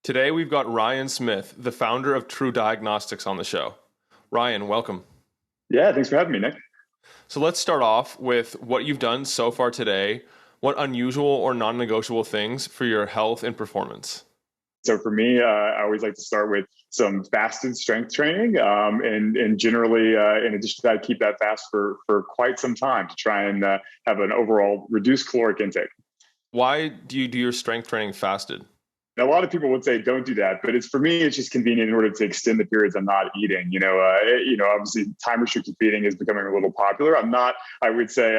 Today we've got Ryan Smith, the founder of TruDiagnostics, on the show. Ryan, welcome. Yeah, thanks for having me, Nick. So let's start off with what you've done so far today. What unusual or non-negotiable things for your health and performance? So for me, I always like to start with some fasted strength training, and generally, in addition to that, keep that fast for quite some time to try and have an overall reduced caloric intake. Why do you do your strength training fasted? Now, a lot of people would say don't do that, but for me, it's just convenient in order to extend the periods I'm not eating. Obviously, time restricted feeding is becoming a little popular. I'm not. I would say,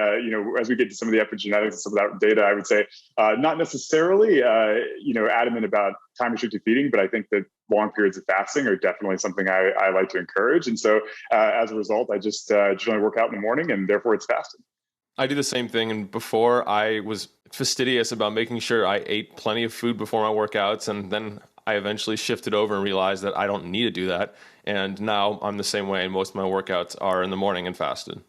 as we get to some of the epigenetics and some of that data, I would say not necessarily, adamant about time restricted feeding, but I think that long periods of fasting are definitely something I like to encourage. And so, as a result, I just generally work out in the morning, and therefore it's fasted. I do the same thing, and before I was fastidious about making sure I ate plenty of food before my workouts, and then I eventually shifted over and realized that I don't need to do that, and now I'm the same way, and most of my workouts are in the morning and fasted.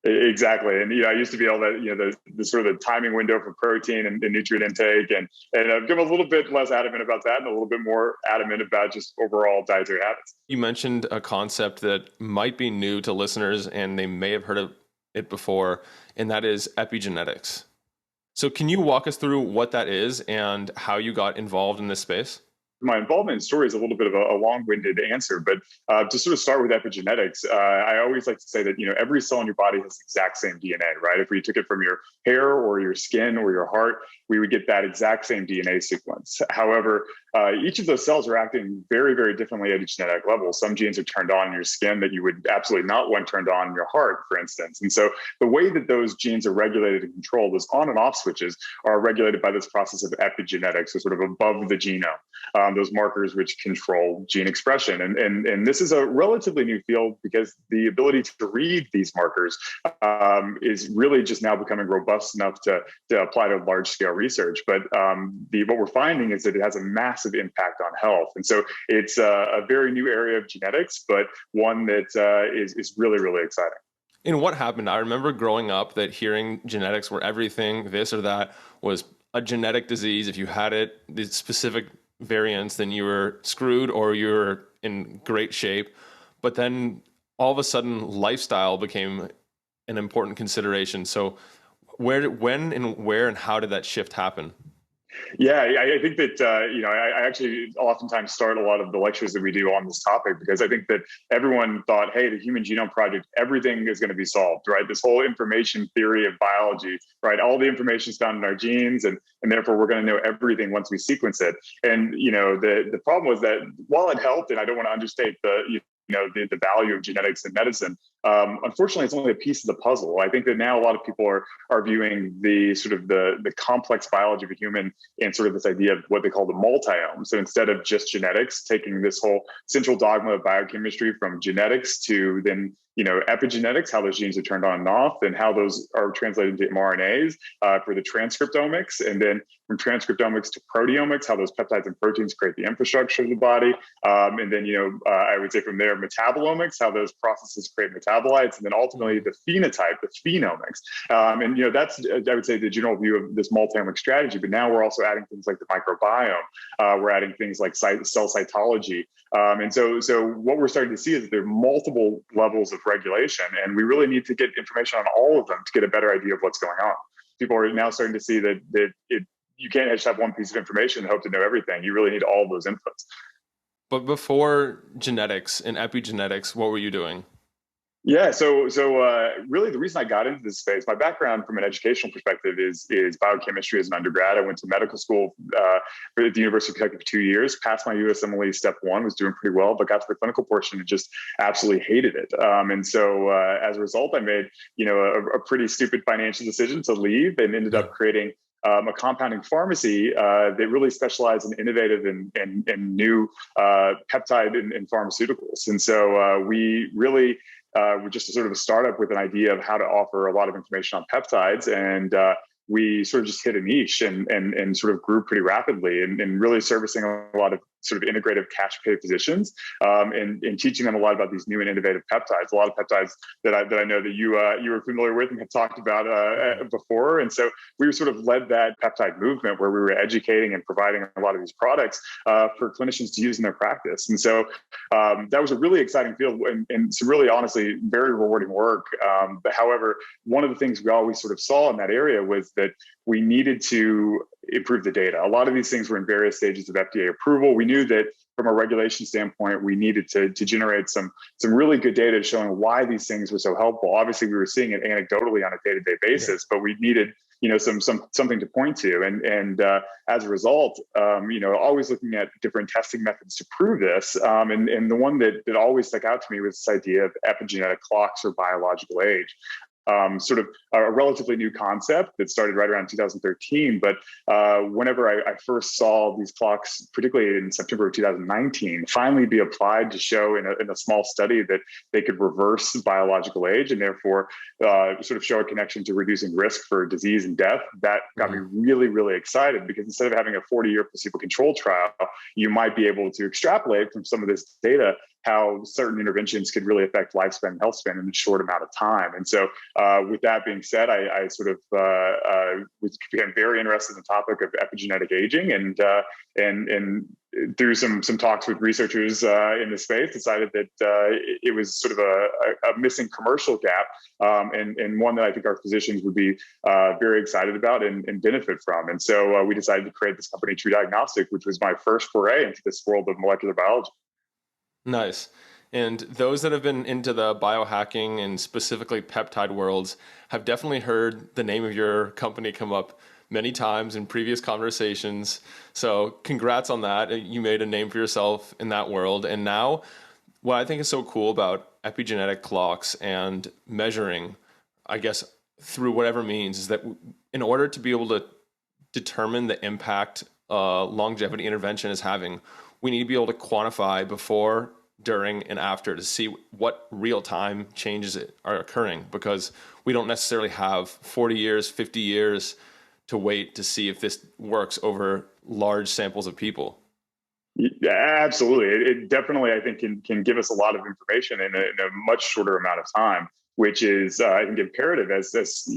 Exactly. And, I used to be able to, the sort of the timing window for protein and nutrient intake. And I've become a little bit less adamant about that and a little bit more adamant about just overall dietary habits. You mentioned a concept that might be new to listeners, and they may have heard of it before, and that is epigenetics. So can you walk us through what that is and how you got involved in this space? My involvement in story is a little bit of a long-winded answer, but to sort of start with epigenetics, I always like to say that every cell in your body has the exact same DNA, right? If we took it from your hair or your skin or your heart, we would get that exact same DNA sequence. However, each of those cells are acting very, very differently at a genetic level. Some genes are turned on in your skin that you would absolutely not want turned on in your heart, for instance. And so the way that those genes are regulated and controlled, those on and off switches, are regulated by this process of epigenetics, so sort of above the genome. Those markers which control gene expression. And this is a relatively new field because the ability to read these markers is really just now becoming robust enough to apply to large scale research. But what we're finding is that it has a massive impact on health. And so it's a very new area of genetics, but one that is really, really exciting. And what happened? I remember growing up that hearing genetics were everything, this or that was a genetic disease. If you had it, the specific variants, then you were screwed or you were in great shape. But then all of a sudden lifestyle became an important consideration. So when and where and how did that shift happen? Yeah, I think that, I actually oftentimes start a lot of the lectures that we do on this topic because I think that everyone thought, hey, the Human Genome Project, everything is going to be solved, right? This whole information theory of biology, right? All the information is found in our genes and therefore we're going to know everything once we sequence it. And, the problem was that while it helped, and I don't want to understate the value of genetics in medicine. Unfortunately, it's only a piece of the puzzle. I think that now a lot of people are viewing the sort of the complex biology of a human and sort of this idea of what they call the multiome. So instead of just genetics, taking this whole central dogma of biochemistry from genetics to then epigenetics, how those genes are turned on and off, and how those are translated into mRNAs for the transcriptomics, and then from transcriptomics to proteomics, how those peptides and proteins create the infrastructure of the body, and then I would say from there metabolomics, how those processes create metabolites, and then ultimately the phenotype, the phenomics, and that's I would say the general view of this multi-omic strategy. But now we're also adding things like the microbiome, we're adding things like cell cytology, and so what we're starting to see is that there are multiple levels of regulation, and we really need to get information on all of them to get a better idea of what's going on. People are now starting to see that you can't just have one piece of information and hope to know everything. You really need all of those inputs. But before genetics and epigenetics, what were you doing? Yeah, so really the reason I got into this space, my background from an educational perspective is biochemistry as an undergrad. I went to medical school at the University of Kentucky for 2 years, passed my USMLE step one, was doing pretty well, but got to the clinical portion and just absolutely hated it. And so as a result, I made a pretty stupid financial decision to leave and ended up creating a compounding pharmacy that really specialized in innovative and new peptide and pharmaceuticals. And so we really we're just sort of a startup with an idea of how to offer a lot of information on peptides. And we sort of just hit a niche and sort of grew pretty rapidly and really servicing a lot of sort of integrative cash pay physicians, and teaching them a lot about these new and innovative peptides. A lot of peptides that I know that you were familiar with and have talked about before. And so we sort of led that peptide movement where we were educating and providing a lot of these products for clinicians to use in their practice. And so that was a really exciting field and some really honestly very rewarding work. But however, one of the things we always sort of saw in that area was that we needed to improve the data. A lot of these things were in various stages of FDA approval. We knew that from a regulation standpoint, we needed to generate some really good data showing why these things were so helpful. Obviously, we were seeing it anecdotally on a day-to-day basis, but we needed something to point to. And as a result, always looking at different testing methods to prove this. And the one that always stuck out to me was this idea of epigenetic clocks or biological age. Sort of a relatively new concept that started right around 2013. But whenever I first saw these clocks, particularly in September of 2019, finally be applied to show in a small study that they could reverse biological age and therefore sort of show a connection to reducing risk for disease and death, that got me really, really excited, because instead of having a 40-year placebo-controlled trial, you might be able to extrapolate from some of this data how certain interventions could really affect lifespan and health span in a short amount of time. And so with that being said, I sort of became very interested in the topic of epigenetic aging, and through some talks with researchers in the space, decided that it was sort of a missing commercial gap, and one that I think our physicians would be very excited about and benefit from. And so we decided to create this company, TruDiagnostic, which was my first foray into this world of molecular biology. Nice. And those that have been into the biohacking and specifically peptide worlds have definitely heard the name of your company come up many times in previous conversations. So congrats on that. You made a name for yourself in that world. And now what I think is so cool about epigenetic clocks and measuring, I guess, through whatever means, is that in order to be able to determine the impact longevity intervention is having, we need to be able to quantify before, during, and after to see what real-time changes are occurring, because we don't necessarily have 40 years, 50 years to wait to see if this works over large samples of people. Yeah, absolutely. It definitely, I think, can give us a lot of information in a much shorter amount of time, which is, I think, imperative as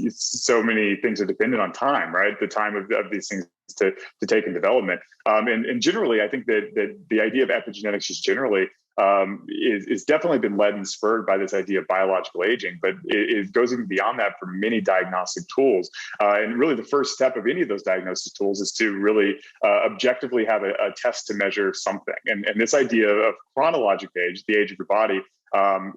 so many things are dependent on time, right? The time of these things to take in development. And generally, I think that the idea of epigenetics just generally is definitely been led and spurred by this idea of biological aging, but it goes even beyond that for many diagnostic tools. And really the first step of any of those diagnostic tools is to really objectively have a test to measure something. And this idea of chronological age, the age of your body,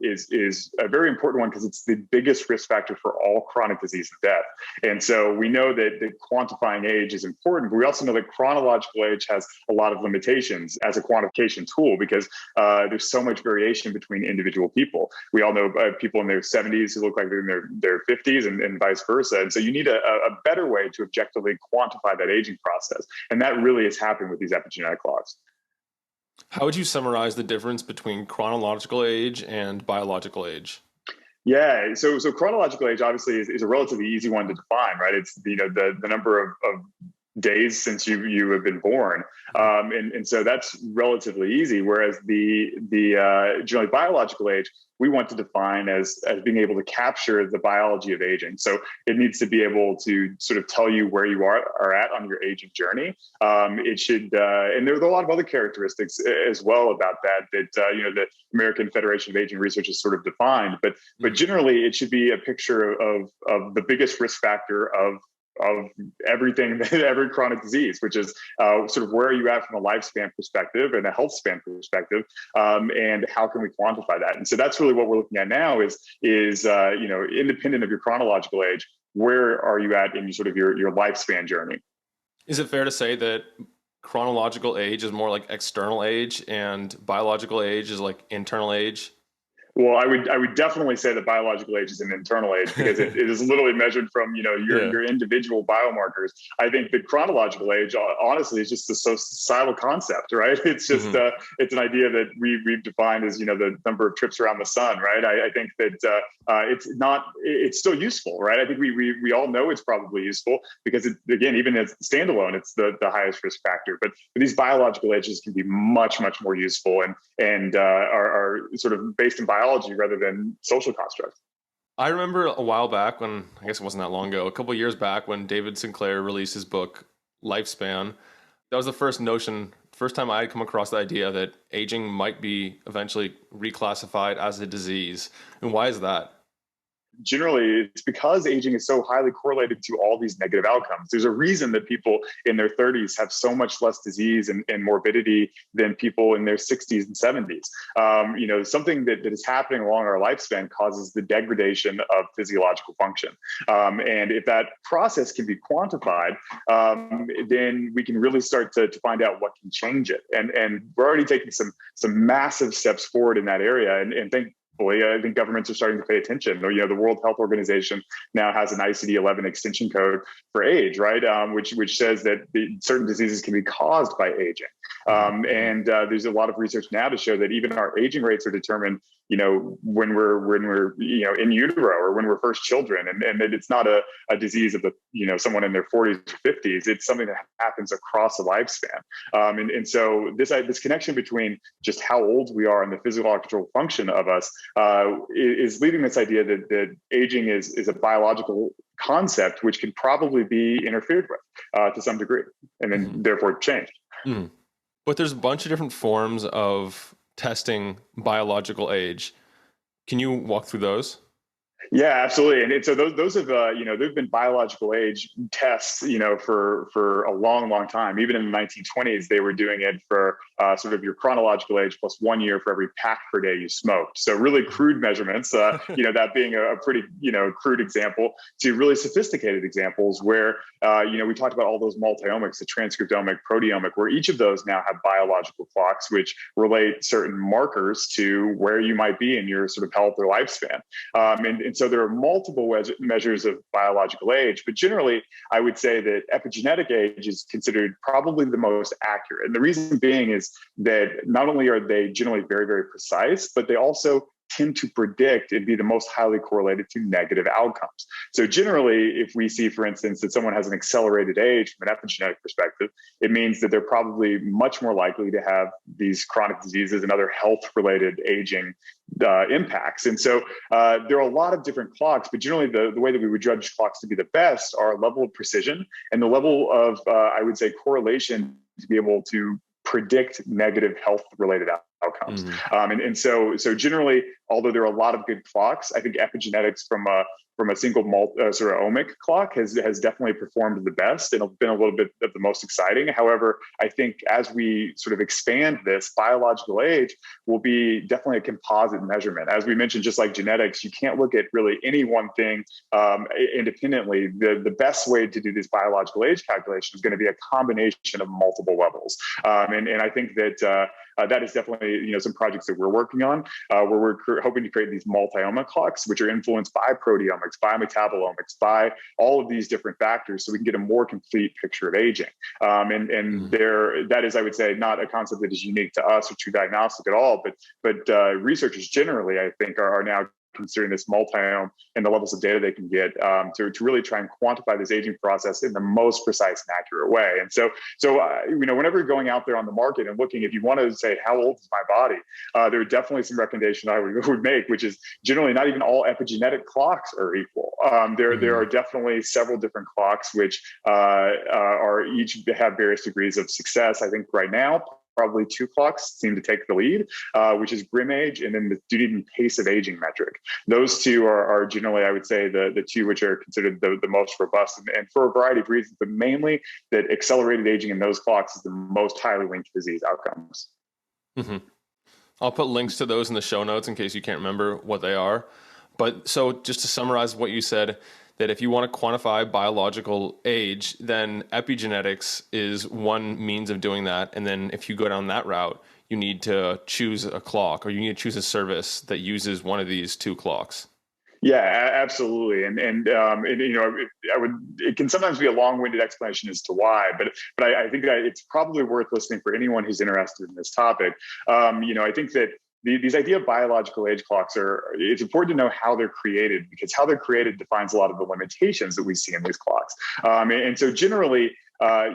is a very important one because it's the biggest risk factor for all chronic disease and death. And so we know that quantifying age is important, but we also know that chronological age has a lot of limitations as a quantification tool because there's so much variation between individual people. We all know people in their 70s who look like they're in their 50s and vice versa. And so you need a better way to objectively quantify that aging process. And that really is happening with these epigenetic clocks. How would you summarize the difference between chronological age and biological age? Yeah, so chronological age obviously is a relatively easy one to define, right? It's the number of days since you have been born, and so that's relatively easy. Whereas the generally biological age, we want to define as being able to capture the biology of aging. So it needs to be able to sort of tell you where you are at on your aging journey. It should, and there are a lot of other characteristics as well about that the American Federation of Aging Research has sort of defined. But generally, it should be a picture of the biggest risk factor of everything, every chronic disease, which is sort of where are you at from a lifespan perspective and a health span perspective, and how can we quantify that? And so that's really what we're looking at now is independent of your chronological age, where are you at in sort of your lifespan journey? Is it fair to say that chronological age is more like external age and biological age is like internal age? Well, I would definitely say that biological age is an internal age because it is literally measured from Yeah. your individual biomarkers. I think that chronological age, honestly, is just a societal concept, right? It's just Hmm. it's an idea that we've defined as the number of trips around the sun, right? I think that it's still useful, right? I think we all know it's probably useful because again, even as standalone, it's the highest risk factor. But these biological ages can be much more useful and are sort of based in biology rather than social constructs. I remember a while back when, I guess it wasn't that long ago, a couple of years back when David Sinclair released his book Lifespan. That was the first time I had come across the idea that aging might be eventually reclassified as a disease. And why is that? Generally, it's because aging is so highly correlated to all these negative outcomes. There's a reason that people in their 30s have so much less disease and morbidity than people in their 60s and 70s. Something that is happening along our lifespan causes the degradation of physiological function. And if that process can be quantified, then we can really start to find out what can change it. And we're already taking some massive steps forward in that area. And I think governments are starting to pay attention. The World Health Organization now has an ICD-11 extension code for age, right? Which says that certain diseases can be caused by aging. And there's a lot of research now to show that even our aging rates are determined, when we're in utero or when we're first children, and that it's not a disease of someone in their 40s or 50s. It's something that happens across a lifespan. And so this connection between just how old we are and the physiological function of us is leading this idea that aging is a biological concept which can probably be interfered with to some degree, and then therefore changed. Mm. But there's a bunch of different forms of testing biological age. Can you walk through those? Yeah, absolutely. And so those have there've been biological age tests for a long time. Even in the 1920s, they were doing it for sort of your chronological age plus 1 year for every pack per day you smoked. So really crude measurements. That being a pretty crude example to really sophisticated examples where we talked about all those multiomics, the transcriptomic, proteomic, where each of those now have biological clocks which relate certain markers to where you might be in your sort of health or lifespan. And so there are multiple measures of biological age, but generally, I would say that epigenetic age is considered probably the most accurate. And the reason being is that not only are they generally very precise, but they also tend to predict and be the most highly correlated to negative outcomes. So generally, if we see, for instance, that someone has an accelerated age from an epigenetic perspective, it means that they're probably much more likely to have these chronic diseases and other health-related aging impacts. And so there are a lot of different clocks, but generally the way that we would judge clocks to be the best are level of precision and the level of, I would say, correlation to be able to predict negative health-related outcomes. And so generally, although there are a lot of good clocks, I think epigenetics from a single sort of omic clock has definitely performed the best and been a little bit of the most exciting. However, I think as we sort of expand this, biological age will be definitely a composite measurement. As we mentioned, just like genetics, you can't look at really any one thing independently. The best way to do this biological age calculation is going to be a combination of multiple levels. And I think that that is definitely some projects that we're working on where we're hoping to create these multi-omic clocks, which are influenced by proteomics, by metabolomics, by all of these different factors, so we can get a more complete picture of aging. That is, I would say, not a concept that is unique to us or TruDiagnostic at all, but researchers generally, I think, are now considering this multi-omic and the levels of data they can get to really try and quantify this aging process in the most precise and accurate way. And so whenever you're going out there on the market and looking, if you want to say, how old is my body? There are definitely some recommendations I would make, which is generally not even all epigenetic clocks are equal. There are definitely several different clocks which are each have various degrees of success. I think right now, probably 2 clocks seem to take the lead, which is grim age and then the duty and pace of aging metric. Those two are generally, I would say, the two which are considered the most robust, and for a variety of reasons, but mainly that accelerated aging in those clocks is the most highly linked to disease outcomes. I'll put links to those in the show notes in case you can't remember what they are. But so just to summarize what you said, that if you want to quantify biological age, then epigenetics is one means of doing that. And then if you go down that route, you need to choose a clock, or you need to choose a service that uses one of these two clocks? Yeah, absolutely, and you know, it can sometimes be a long-winded explanation as to why, but I think that it's probably worth listening for anyone who's interested in this topic. You know, I think that these idea of biological age clocks it's important to know how they're created, because how they're created defines a lot of the limitations that we see in these clocks. And so generally,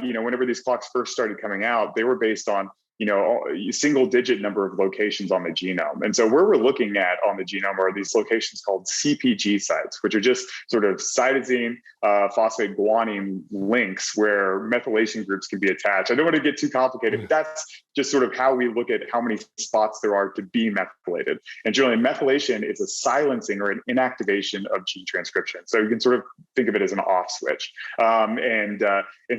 you know, whenever these clocks first started coming out, they were based on, you know, a single digit number of locations on the genome. And so where we're looking at on the genome are these locations called CPG sites, which are just sort of cytosine, phosphate guanine links where methylation groups can be attached. I don't want to get too complicated, but that's just sort of how we look at how many spots there are to be methylated. And generally, methylation is a silencing or an inactivation of gene transcription. So you can sort of think of it as an off switch. And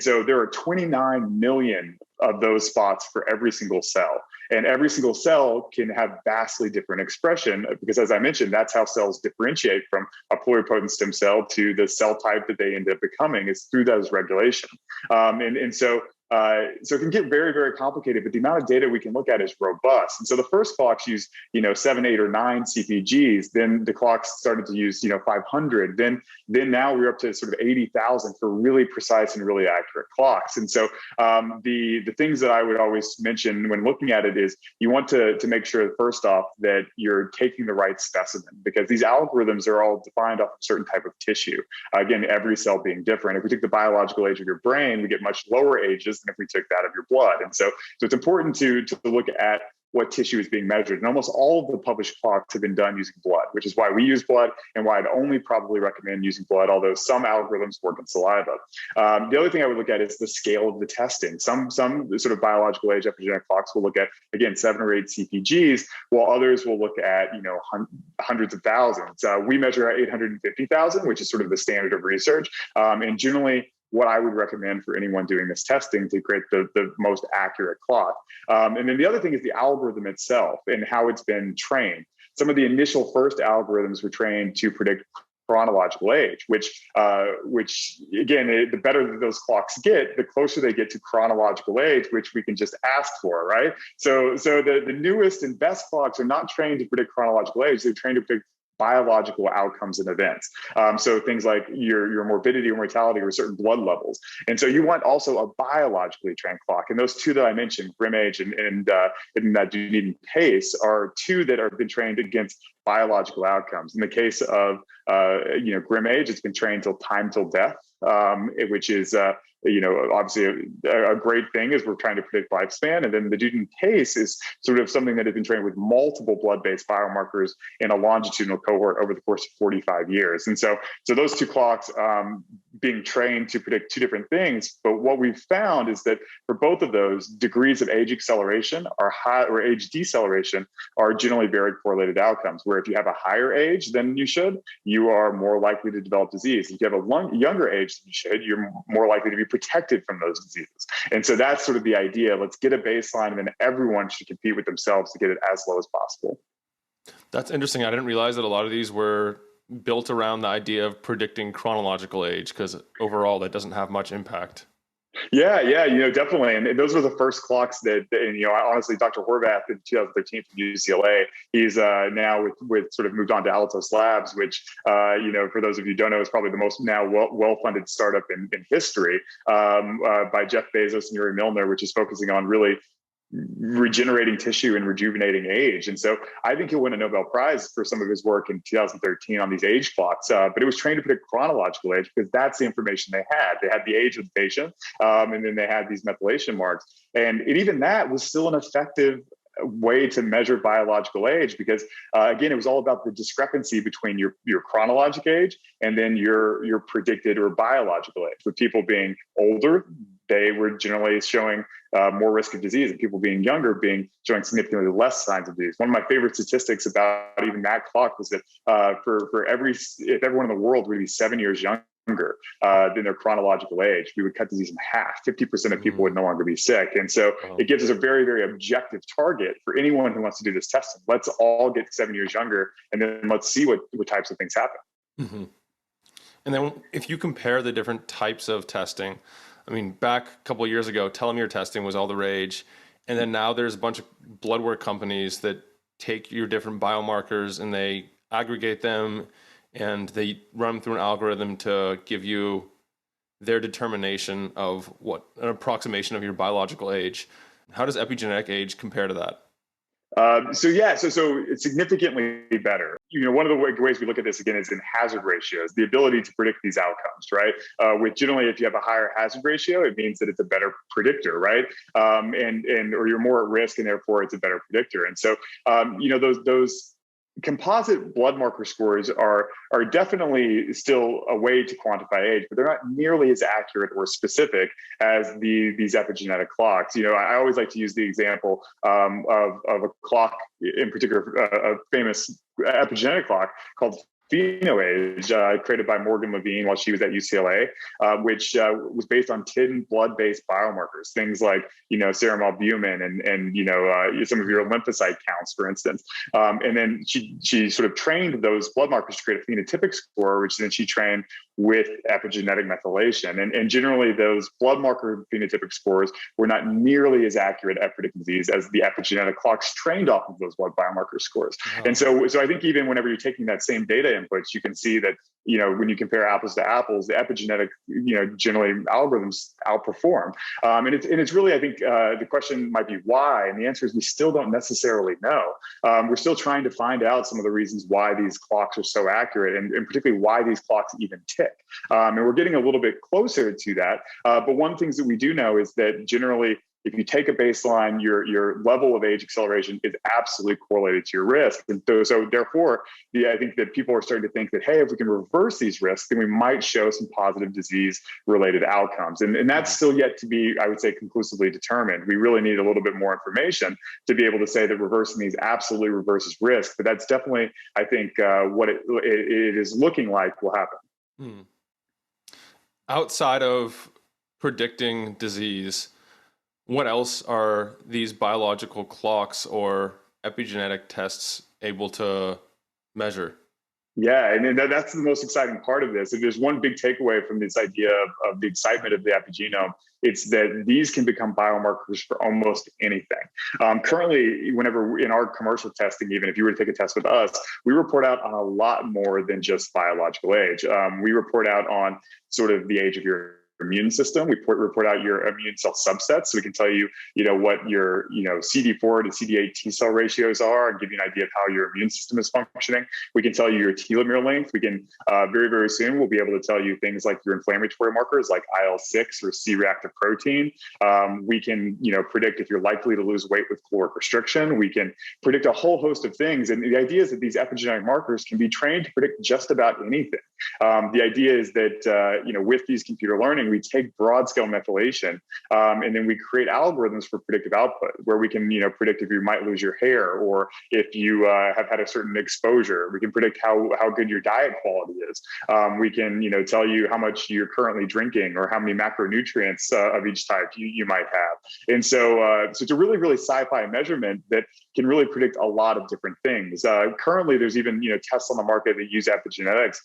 so there are 29 million of those spots for every single cell. And every single cell can have vastly different expression, because as I mentioned, that's how cells differentiate from a pluripotent stem cell to the cell type that they end up becoming, is through those regulation. So it can get very, very complicated, but the amount of data we can look at is robust. And so the first clocks use, you know, 7, 8, or 9 CPGs. Then the clocks started to use, you know, 500. Then now we're up to sort of 80,000 for really precise and really accurate clocks. And so the things that I would always mention when looking at it is you want to make sure, first off, that you're taking the right specimen, because these algorithms are all defined off a certain type of tissue. Again, every cell being different. If we take the biological age of your brain, we get much lower ages than if we took that of your blood. And so it's important to look at what tissue is being measured. And almost all of the published clocks have been done using blood, which is why we use blood and why I'd only probably recommend using blood, although some algorithms work in saliva. The other thing I would look at is the scale of the testing. Some sort of biological age epigenetic clocks will look at, again, 7 or 8 CPGs, while others will look at, you know, hundreds of thousands. We measure at 850,000, which is sort of the standard of research. And generally, what I would recommend for anyone doing this testing to create the most accurate clock. And then the other thing is the algorithm itself and how it's been trained. Some of the initial first algorithms were trained to predict chronological age, which again, the better that those clocks get, the closer they get to chronological age, which we can just ask for, right? So the newest and best clocks are not trained to predict chronological age; they're trained to predict biological outcomes and events. So things like your morbidity or mortality or certain blood levels. And so you want also a biologically trained clock. And those two that I mentioned, GrimAge and Dunedin pace, are two that have been trained against biological outcomes. In the case of GrimAge, it's been trained time till death, which is obviously a great thing as we're trying to predict lifespan. And then the Dunedin pace is sort of something that has been trained with multiple blood-based biomarkers in a longitudinal cohort over the course of 45 years. And so those two clocks being trained to predict two different things. But what we've found is that for both of those, degrees of age acceleration are high, or age deceleration are generally very correlated outcomes, where if you have a higher age than you should, you are more likely to develop disease. If you have a younger age than you should, you're more likely to be protected from those diseases. And so that's sort of the idea. Let's get a baseline, and then everyone should compete with themselves to get it as low as possible. That's interesting. I didn't realize that a lot of these were built around the idea of predicting chronological age, because overall that doesn't have much impact. Yeah, definitely. And those were the first clocks that, honestly, Dr. Horvath in 2013 from UCLA, he's now with sort of moved on to Altos Labs, which, for those of you who don't know, is probably the most now well-funded startup in history, by Jeff Bezos and Yuri Milner, which is focusing on really regenerating tissue and rejuvenating age. And so I think he'll win a Nobel Prize for some of his work in 2013 on these age clocks. But it was trained to predict chronological age because that's the information they had. They had the age of the patient, and then they had these methylation marks. And even that was still an effective way to measure biological age, because again, it was all about the discrepancy between your chronologic age and then your predicted or biological age. With people being older, they were generally showing more risk of disease, and people being younger showing significantly less signs of disease. One of my favorite statistics about even that clock was that if everyone in the world would be 7 years younger than their chronological age, we would cut disease in half. 50% of people would no longer be sick. And so it gives us a very, very objective target for anyone who wants to do this testing. Let's all get 7 years younger, and then let's see what types of things happen. Mm-hmm. And then if you compare the different types of testing, I mean, back a couple of years ago, telomere testing was all the rage. And then now there's a bunch of blood work companies that take your different biomarkers and they aggregate them and they run them through an algorithm to give you their determination of what an approximation of your biological age. How does epigenetic age compare to that? So it's significantly better. One of the ways we look at this again is in hazard ratios, the ability to predict these outcomes, right? With generally, if you have a higher hazard ratio, it means that it's a better predictor, right? Or you're more at risk, and therefore it's a better predictor. And so, those composite blood marker scores are definitely still a way to quantify age, but they're not nearly as accurate or specific as these epigenetic clocks. I always like to use the example of a clock in particular, a famous epigenetic clock called Phenome, created by Morgan Levine while she was at UCLA, which was based on 10 blood-based biomarkers, things like serum albumin and some of your lymphocyte counts, for instance. And then she sort of trained those blood markers to create a phenotypic score, which then she trained with epigenetic methylation. And generally, those blood marker phenotypic scores were not nearly as accurate at predicting disease as the epigenetic clocks trained off of those blood biomarker scores. Oh. And so I think even whenever you're taking that same data inputs, you can see that when you compare apples to apples, the epigenetic generally algorithms outperform. And it's really, I think the question might be why, and the answer is we still don't necessarily know. We're still trying to find out some of the reasons why these clocks are so accurate, and particularly why these clocks even tick. And we're getting a little bit closer to that. But one of the things that we do know is that generally, if you take a baseline, your level of age acceleration is absolutely correlated to your risk. And so therefore, I think that people are starting to think that, hey, if we can reverse these risks, then we might show some positive disease-related outcomes. And that's still yet to be, I would say, conclusively determined. We really need a little bit more information to be able to say that reversing these absolutely reverses risk. But that's definitely, I think, what it is looking like will happen. Outside of predicting disease, what else are these biological clocks or epigenetic tests able to measure? Yeah, and that's the most exciting part of this. If there's one big takeaway from this idea of the excitement of the epigenome, it's that these can become biomarkers for almost anything. Currently, whenever in our commercial testing, even if you were to take a test with us, we report out on a lot more than just biological age. We report out on sort of the age of your immune system. We report out your immune cell subsets, so we can tell you, what your, CD4 to CD8 T cell ratios are, and give you an idea of how your immune system is functioning. We can tell you your telomere length. We can very, very soon we'll be able to tell you things like your inflammatory markers, like IL-6 or C-reactive protein. We can, predict if you're likely to lose weight with caloric restriction. We can predict a whole host of things, and the idea is that these epigenetic markers can be trained to predict just about anything. The idea is that with these computer learning, we take broad scale methylation, and then we create algorithms for predictive output where we can, predict if you might lose your hair, or if you have had a certain exposure. We can predict how good your diet quality is. We can, tell you how much you're currently drinking or how many macronutrients of each type you might have. And so it's a really, really sci-fi measurement that can really predict a lot of different things. Currently, there's even, tests on the market that use epigenetics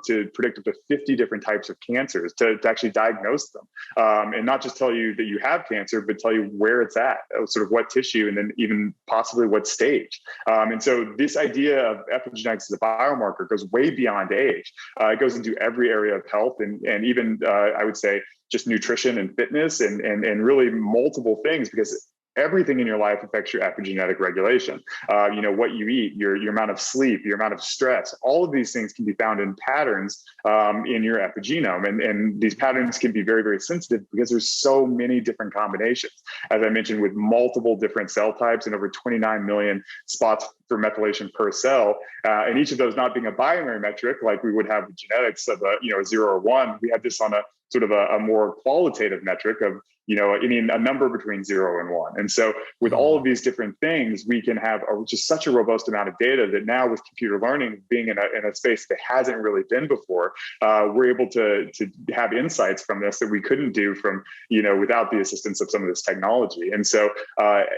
to predict up to 50 different types of cancers to actually diagnose them, and not just tell you that you have cancer, but tell you where it's at, sort of what tissue, and then even possibly what stage. And so this idea of epigenetics as a biomarker goes way beyond age. It goes into every area of health, and even I would say just nutrition and fitness, and really multiple things, because everything in your life affects your epigenetic regulation. What you eat, your amount of sleep, your amount of stress, all of these things can be found in patterns in your epigenome. And these patterns can be very, very sensitive because there's so many different combinations. As I mentioned, with multiple different cell types and over 29 million spots for methylation per cell, and each of those not being a binary metric like we would have with genetics of a 0 or 1, we have this on a sort of a more qualitative metric of a number between 0 and 1. And so with all of these different things, we can have just such a robust amount of data that now, with computer learning being in a space that hasn't really been before, we're able to have insights from this that we couldn't do from, without the assistance of some of this technology. And so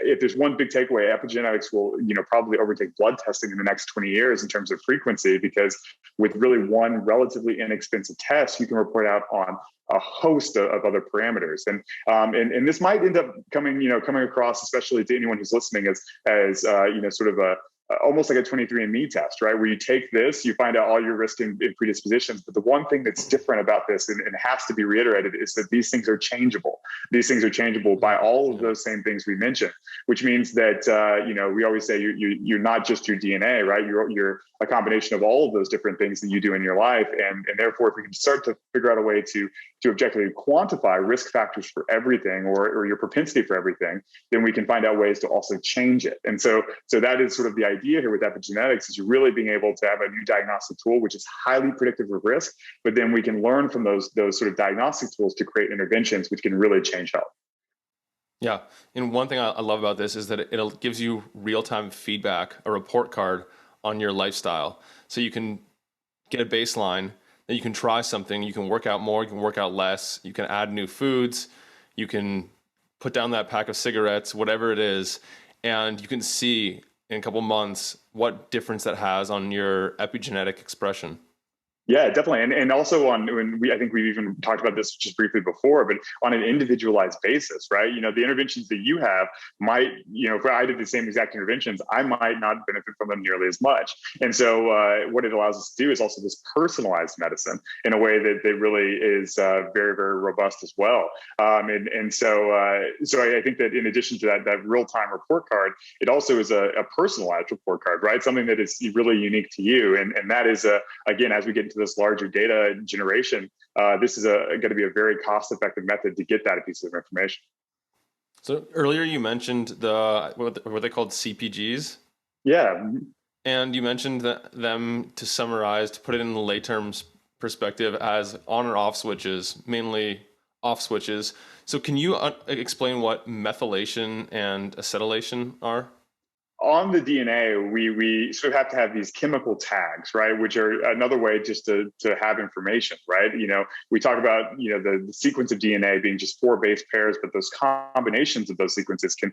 if there's one big takeaway, epigenetics will, probably overtake blood testing in the next 20 years in terms of frequency, because with really one relatively inexpensive test, you can report out on a host of other parameters. And this might end up coming across, especially to anyone who's listening, as sort of almost like a 23andMe test, right? Where you take this, you find out all your risk and predispositions. But the one thing that's different about this, and has to be reiterated, is that these things are changeable. These things are changeable by all of those same things we mentioned, which means that, we always say you're not just your DNA, right? You're a combination of all of those different things that you do in your life. And therefore, if we can start to figure out a way to objectively quantify risk factors for everything, or your propensity for everything, then we can find out ways to also change it. And so that is sort of the idea here with epigenetics, is really being able to have a new diagnostic tool which is highly predictive of risk, but then we can learn from those sort of diagnostic tools to create interventions which can really change health. Yeah, and one thing I love about this is that it gives you real-time feedback, a report card on your lifestyle, so you can get a baseline. Then you can try something, you can work out more, you can work out less, you can add new foods, you can put down that pack of cigarettes, whatever it is, and you can see in a couple months what difference that has on your epigenetic expression. Yeah, definitely. And also I think we've even talked about this just briefly before, but on an individualized basis, right? The interventions that you have might, if I did the same exact interventions, I might not benefit from them nearly as much. And so what it allows us to do is also this personalized medicine in a way that really is very, very robust as well. So I think that in addition to that real-time report card, it also is a personalized report card, right? Something that is really unique to you. And that is, again, as we get into this larger data generation, this is going to be a very cost-effective method to get that piece of information. So earlier you mentioned what they called CPGs. Yeah. And you mentioned them, to summarize, to put it in the lay terms perspective, as on or off switches, mainly off switches. So can you explain what methylation and acetylation are? On the DNA, we sort of have to have these chemical tags, right? Which are another way just to have information, right? We talk about, the sequence of DNA being just 4 base pairs, but those combinations of those sequences can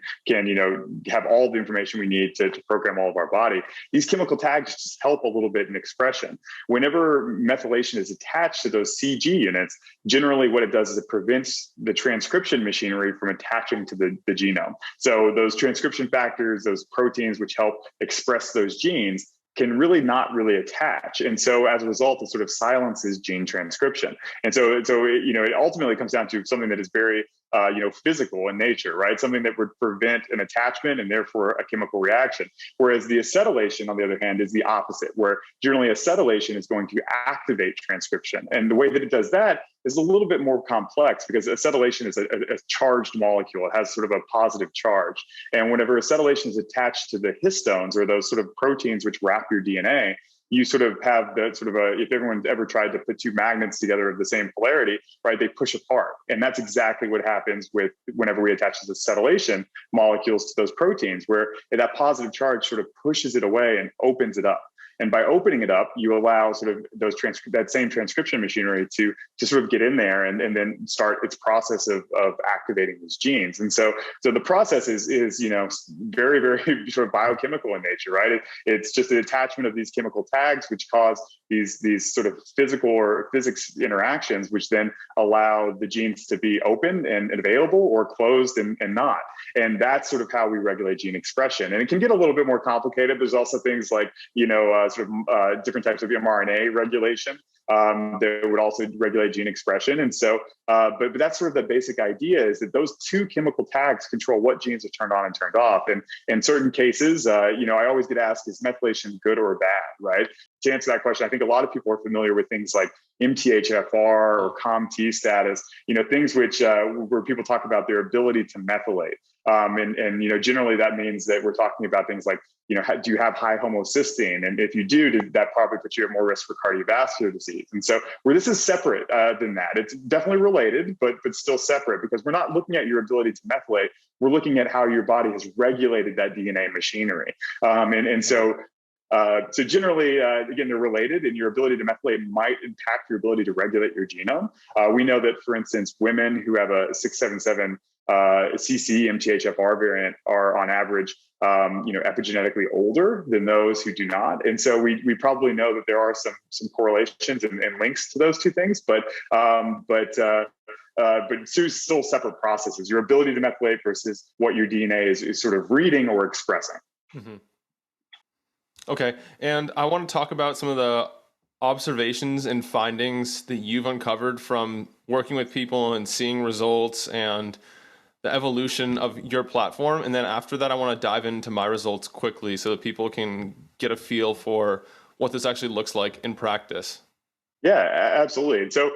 have all the information we need to program all of our body. These chemical tags just help a little bit in expression. Whenever methylation is attached to those CG units, generally what it does is it prevents the transcription machinery from attaching to the genome. So those transcription factors, those proteins which help express those genes, can really not really attach. And so as a result, it sort of silences gene transcription. And so it ultimately comes down to something that is very physical in nature, right? Something that would prevent an attachment and therefore a chemical reaction. Whereas the acetylation, on the other hand, is the opposite, where generally acetylation is going to activate transcription. And the way that it does that is a little bit more complex, because acetylation is a charged molecule. It has sort of a positive charge. And whenever acetylation is attached to the histones, or those sort of proteins which wrap your DNA, you sort of have the sort of if everyone's ever tried to put 2 magnets together of the same polarity, right, they push apart. And that's exactly what happens whenever we attach the acetylation molecules to those proteins, where that positive charge sort of pushes it away and opens it up. And by opening it up, you allow sort of that same transcription machinery to sort of get in there and then start its process of activating these genes. And so the process is very, very sort of biochemical in nature, right? It's just the attachment of these chemical tags which cause these sort of physical or physics interactions, which then allow the genes to be open and available, or closed and not. And that's sort of how we regulate gene expression. And it can get a little bit more complicated. There's also things like, different types of mRNA regulation that would also regulate gene expression. And so, but that's sort of the basic idea, is that those 2 chemical tags control what genes are turned on and turned off. And in certain cases, I always get asked, is methylation good or bad, right? To answer that question, I think a lot of people are familiar with things like MTHFR or COMT status, things where people talk about their ability to methylate. And generally that means that we're talking about things like, do you have high homocysteine? And if you do, that probably puts you at more risk for cardiovascular disease. And so where this is separate than that, it's definitely related, but still separate, because we're not looking at your ability to methylate. We're looking at how your body has regulated that DNA machinery. So generally, again, they're related, and your ability to methylate might impact your ability to regulate your genome. We know that, for instance, women who have a 677 CC MTHFR variant are on average epigenetically older than those who do not. And so we probably know that there are some correlations and links to those two things, but still separate processes. Your ability to methylate versus what your DNA is sort of reading or expressing. Mm-hmm. Okay, and I want to talk about some of the observations and findings that you've uncovered from working with people and seeing results and the evolution of your platform. And then after that, I want to dive into my results quickly so that people can get a feel for what this actually looks like in practice. Yeah, absolutely. And so,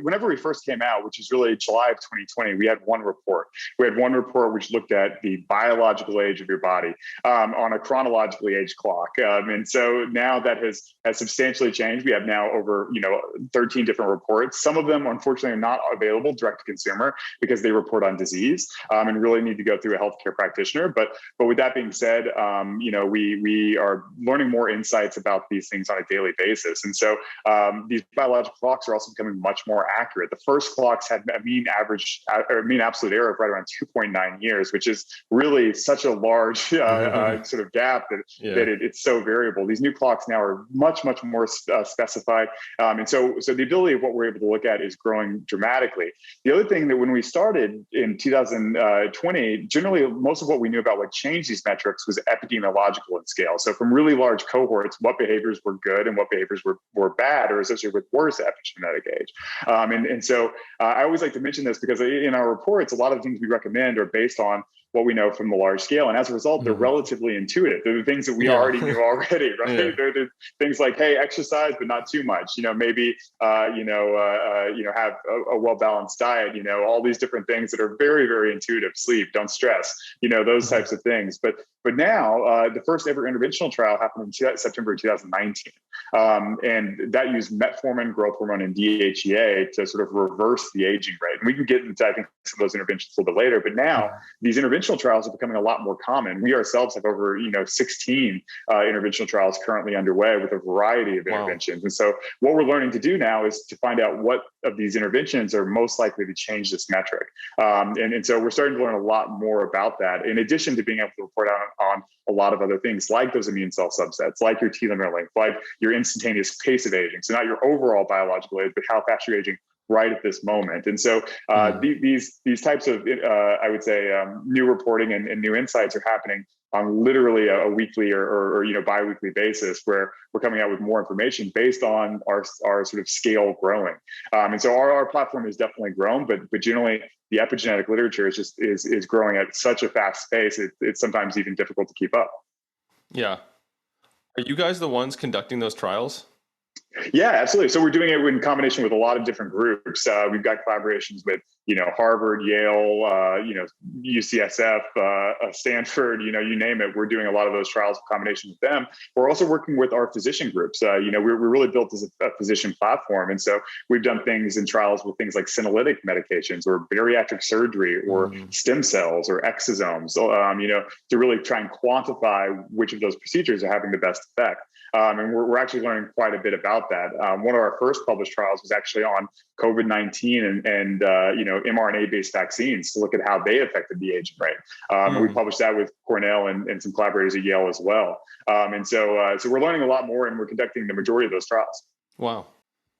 whenever we first came out, which is really July of 2020, we had one report. We had one report which looked at the biological age of your body on a chronologically aged clock. And so now that has substantially changed. We have now over 13 different reports. Some of them, unfortunately, are not available direct to consumer because they report on disease and really need to go through a healthcare practitioner. But with that being said, we are learning more insights about these things on a daily basis. And so these biological clocks are also becoming much more accurate. The first clocks had a mean absolute error of right around 2.9 years, which is really such a large sort of gap that it's so variable. These new clocks now are much more specified. And so the ability of what we're able to look at is growing dramatically. The other thing that when we started in 2020, generally most of what we knew about what changed these metrics was epidemiological in scale. So from really large cohorts, what behaviors were good and what behaviors were bad or associated with worse epigenetic age. And so I always like to mention this because in our reports, a lot of the things we recommend are based on what we know from the large scale. And as a result, they're relatively intuitive. They're the things that we already knew already, right? Yeah. They're things like, hey, exercise, but not too much, maybe, have a well-balanced diet, all these different things that are very, very intuitive, sleep, don't stress, those types of things. But now the first ever interventional trial happened in September 2019. And that used metformin, growth hormone, and DHEA to sort of reverse the aging rate. And we can get into, I think, some of those interventions a little bit later. But now these interventional trials are becoming a lot more common. We ourselves have over 16 interventional trials currently underway with a variety of interventions. And so what we're learning to do now is to find out what of these interventions are most likely to change this metric. And so we're starting to learn a lot more about that, in addition to being able to report on a lot of other things like those immune cell subsets, like your telomere length, like your instantaneous pace of aging. So not your overall biological age, but how fast you're aging right at this moment. And so these types of, I would say, new reporting and new insights are happening on literally a weekly or bi-weekly basis, where we're coming out with more information based on our sort of scale growing. And so our platform has definitely grown, but generally the epigenetic literature is growing at such a fast pace, it's sometimes even difficult to keep up. Yeah. Are you guys the ones conducting those trials? Yeah, absolutely. So we're doing it in combination with a lot of different groups. We've got collaborations with, Harvard, Yale, UCSF, Stanford, you name it. We're doing a lot of those trials in combination with them. We're also working with our physician groups. We're really built as a physician platform. And so we've done things in trials with things like senolytic medications or bariatric surgery or stem cells or exosomes, to really try and quantify which of those procedures are having the best effect. And we're actually learning quite a bit about that. One of our first published trials was actually on COVID-19 and mRNA-based vaccines to look at how they affected the aging rate. We published that with Cornell and some collaborators at Yale as well. And so we're learning a lot more, and we're conducting the majority of those trials. Wow.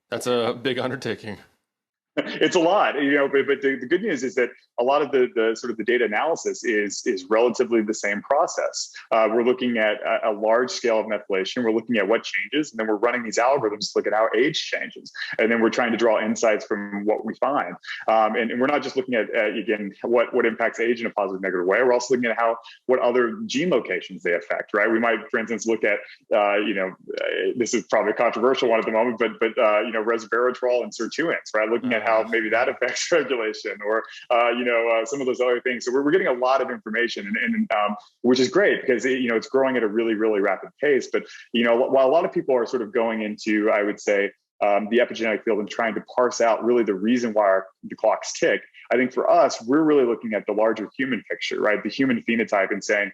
That's a big undertaking. It's a lot, but the good news is that a lot of the sort of the data analysis is relatively the same process. We're looking at a large scale of methylation. We're looking at what changes, and then we're running these algorithms to look at how age changes. And then we're trying to draw insights from what we find. And we're not just looking at, again, what impacts age in a positive, negative way. We're also looking at what other gene locations they affect, right? We might, for instance, look at, this is probably a controversial one at the moment, but resveratrol and sirtuins, right? Looking at how maybe that affects regulation or, some of those other things. So we're getting a lot of information and which is great because, it's growing at a really, really rapid pace. But, while a lot of people are sort of going into, I would say, the epigenetic field and trying to parse out really the reason why the clocks tick, I think for us, we're really looking at the larger human picture, right? The human phenotype and saying,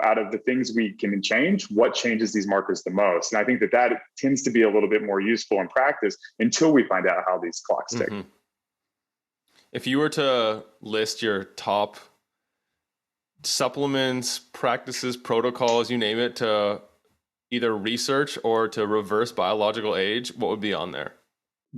out of the things we can change, what changes these markers the most? And I think that tends to be a little bit more useful in practice until we find out how these clocks tick. If you were to list your top supplements, practices, protocols, you name it, to either research or to reverse biological age, what would be on there?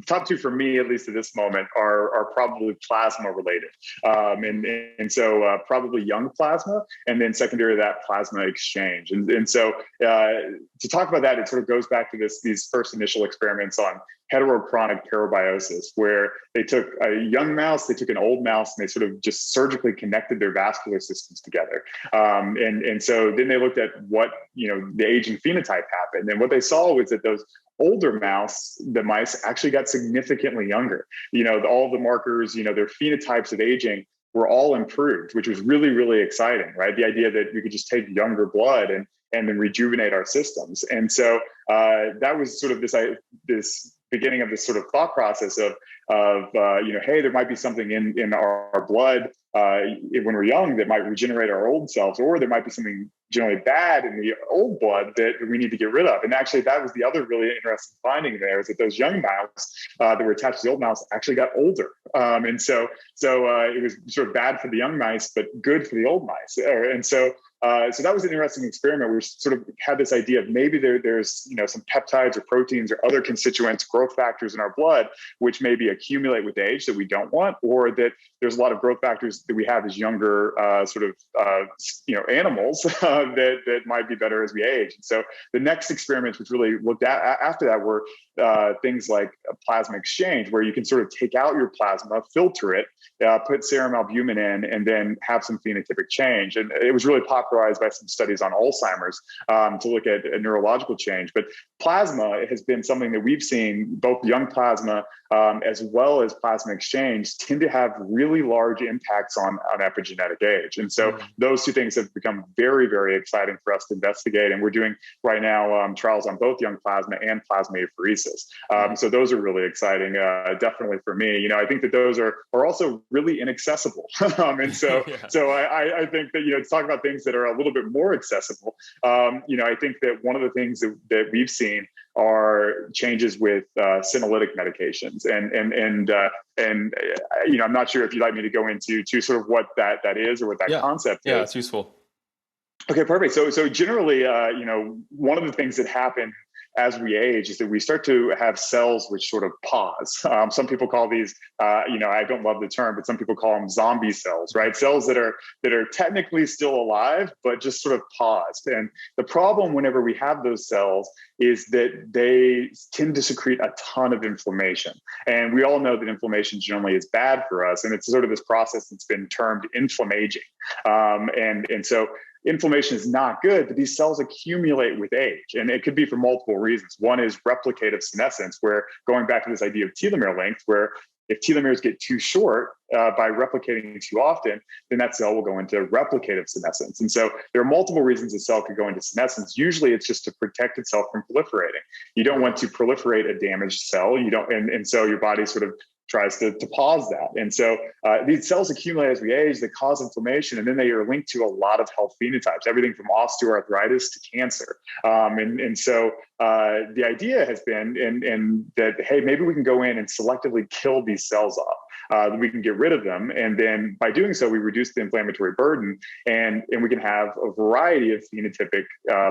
Top two for me, at least at this moment, are probably plasma related, and so probably young plasma, and then secondary to that, plasma exchange. And so to talk about that, it sort of goes back to these first initial experiments on heterochronic parabiosis, where they took a young mouse, they took an old mouse, and they sort of just surgically connected their vascular systems together. And so then they looked at what, the aging phenotype happened, and what they saw was that those older the mice actually got significantly younger. All the markers, their phenotypes of aging were all improved, which was really, really exciting, right? The idea that we could just take younger blood and then rejuvenate our systems. And so that was sort of this beginning of this sort of thought process of hey, there might be something in our blood when we're young that might regenerate our old cells, or there might be something generally bad in the old blood that we need to get rid of. And actually, that was the other really interesting finding there, is that those young mouse that were attached to the old mouse actually got older. And so it was sort of bad for the young mice, but good for the old mice. And so that was an interesting experiment. We sort of had this idea of maybe there's some peptides or proteins or other constituents, growth factors in our blood, which maybe accumulate with age that we don't want, or that there's a lot of growth factors that we have as younger animals that might be better as we age. And so the next experiments, which really looked at after that, were things like plasma exchange, where you can sort of take out your plasma, filter it, put serum albumin in, and then have some phenotypic change. And it was really popularized by some studies on Alzheimer's to look at a neurological change. But plasma has been something that we've seen, both young plasma as well as plasma exchange, tend to have really large impacts on epigenetic age. And so those two things have become very, very exciting for us to investigate. And we're doing right now trials on both young plasma and plasma apheresis. So those are really exciting, definitely for me. I think that those are also really inaccessible. And so, I think that, to talk about things that are a little bit more accessible, I think that one of the things that we've seen are changes with senolytic medications, and I'm not sure if you'd like me to go into sort of what that is or what that concept is. Yeah, it's useful. Okay, perfect. So generally, one of the things that happen as we age is that we start to have cells which sort of pause. Some people call these, I don't love the term, but some people call them zombie cells, right? Cells that are technically still alive, but just sort of paused. And the problem whenever we have those cells is that they tend to secrete a ton of inflammation. And we all know that inflammation generally is bad for us. And it's sort of this process that's been termed inflammaging. And so inflammation is not good, but these cells accumulate with age. And it could be for multiple reasons. One is replicative senescence, where going back to this idea of telomere length, where if telomeres get too short by replicating too often, then that cell will go into replicative senescence. And so there are multiple reasons a cell could go into senescence. Usually it's just to protect itself from proliferating. You don't want to proliferate a damaged cell. And so your body sort of tries to pause that. And so these cells accumulate as we age, they cause inflammation, and then they are linked to a lot of health phenotypes, everything from osteoarthritis to cancer. And so the idea has been that, hey, maybe we can go in and selectively kill these cells off. We can get rid of them. And then by doing so, we reduce the inflammatory burden, and we can have a variety of phenotypic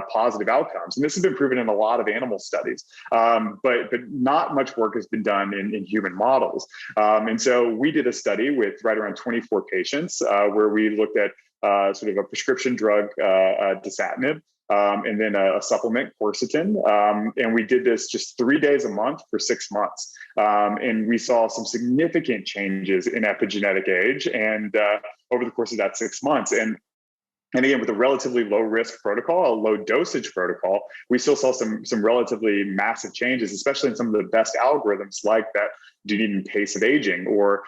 positive outcomes. And this has been proven in a lot of animal studies, but not much work has been done in human models. And so we did a study with right around 24 patients where we looked at sort of a prescription drug, dasatinib, and then a supplement, quercetin. And we did this just 3 days a month for 6 months. And we saw some significant changes in epigenetic age and over the course of that 6 months. And again, with a relatively low risk protocol, a low dosage protocol, we still saw some relatively massive changes, especially in some of the best algorithms like that Dunedin pace of aging or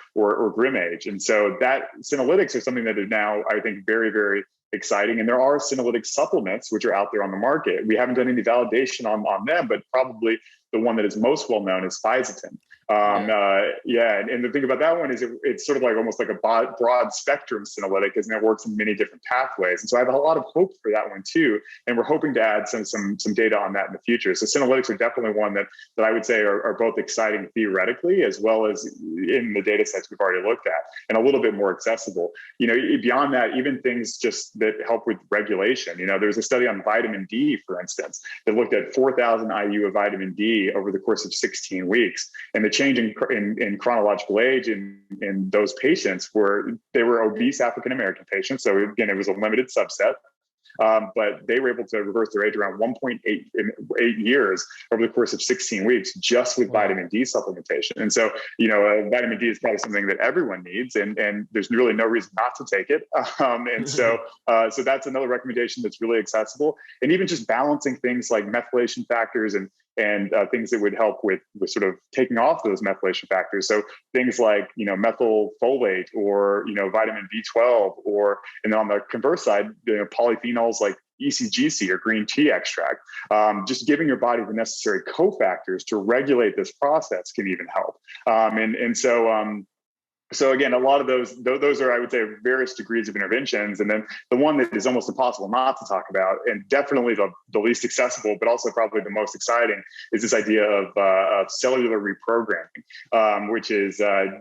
grim age. And so that senolytics are something that are now, I think, very, very exciting. And there are senolytic supplements which are out there on the market. We haven't done any validation on them, but probably the one that is most well known is fisetin. And the thing about that one is it's sort of like almost like a broad spectrum senolytic, and it works in many different pathways. And so I have a lot of hope for that one too. And we're hoping to add some data on that in the future. So senolytics are definitely one that I would say are both exciting theoretically, as well as in the data sets we've already looked at, and a little bit more accessible. Beyond that, even things just that help with regulation. There's a study on vitamin D, for instance, that looked at 4,000 IU of vitamin D over the course of 16 weeks. And the change in chronological age in those patients they were obese African-American patients. So again, it was a limited subset. But they were able to reverse their age around 1.8 years over the course of 16 weeks just with vitamin D supplementation. And so, vitamin D is probably something that everyone needs, and there's really no reason not to take it. So that's another recommendation that's really accessible. And even just balancing things like methylation factors and things that would help with sort of taking off those methylation factors. So things like, methylfolate or, vitamin B12, and then on the converse side, polyphenols like ECGC or green tea extract. Just giving your body the necessary cofactors to regulate this process can even help. So again, a lot of those are, I would say, various degrees of interventions. And then the one that is almost impossible not to talk about, and definitely the least accessible, but also probably the most exciting, is this idea of cellular reprogramming, which is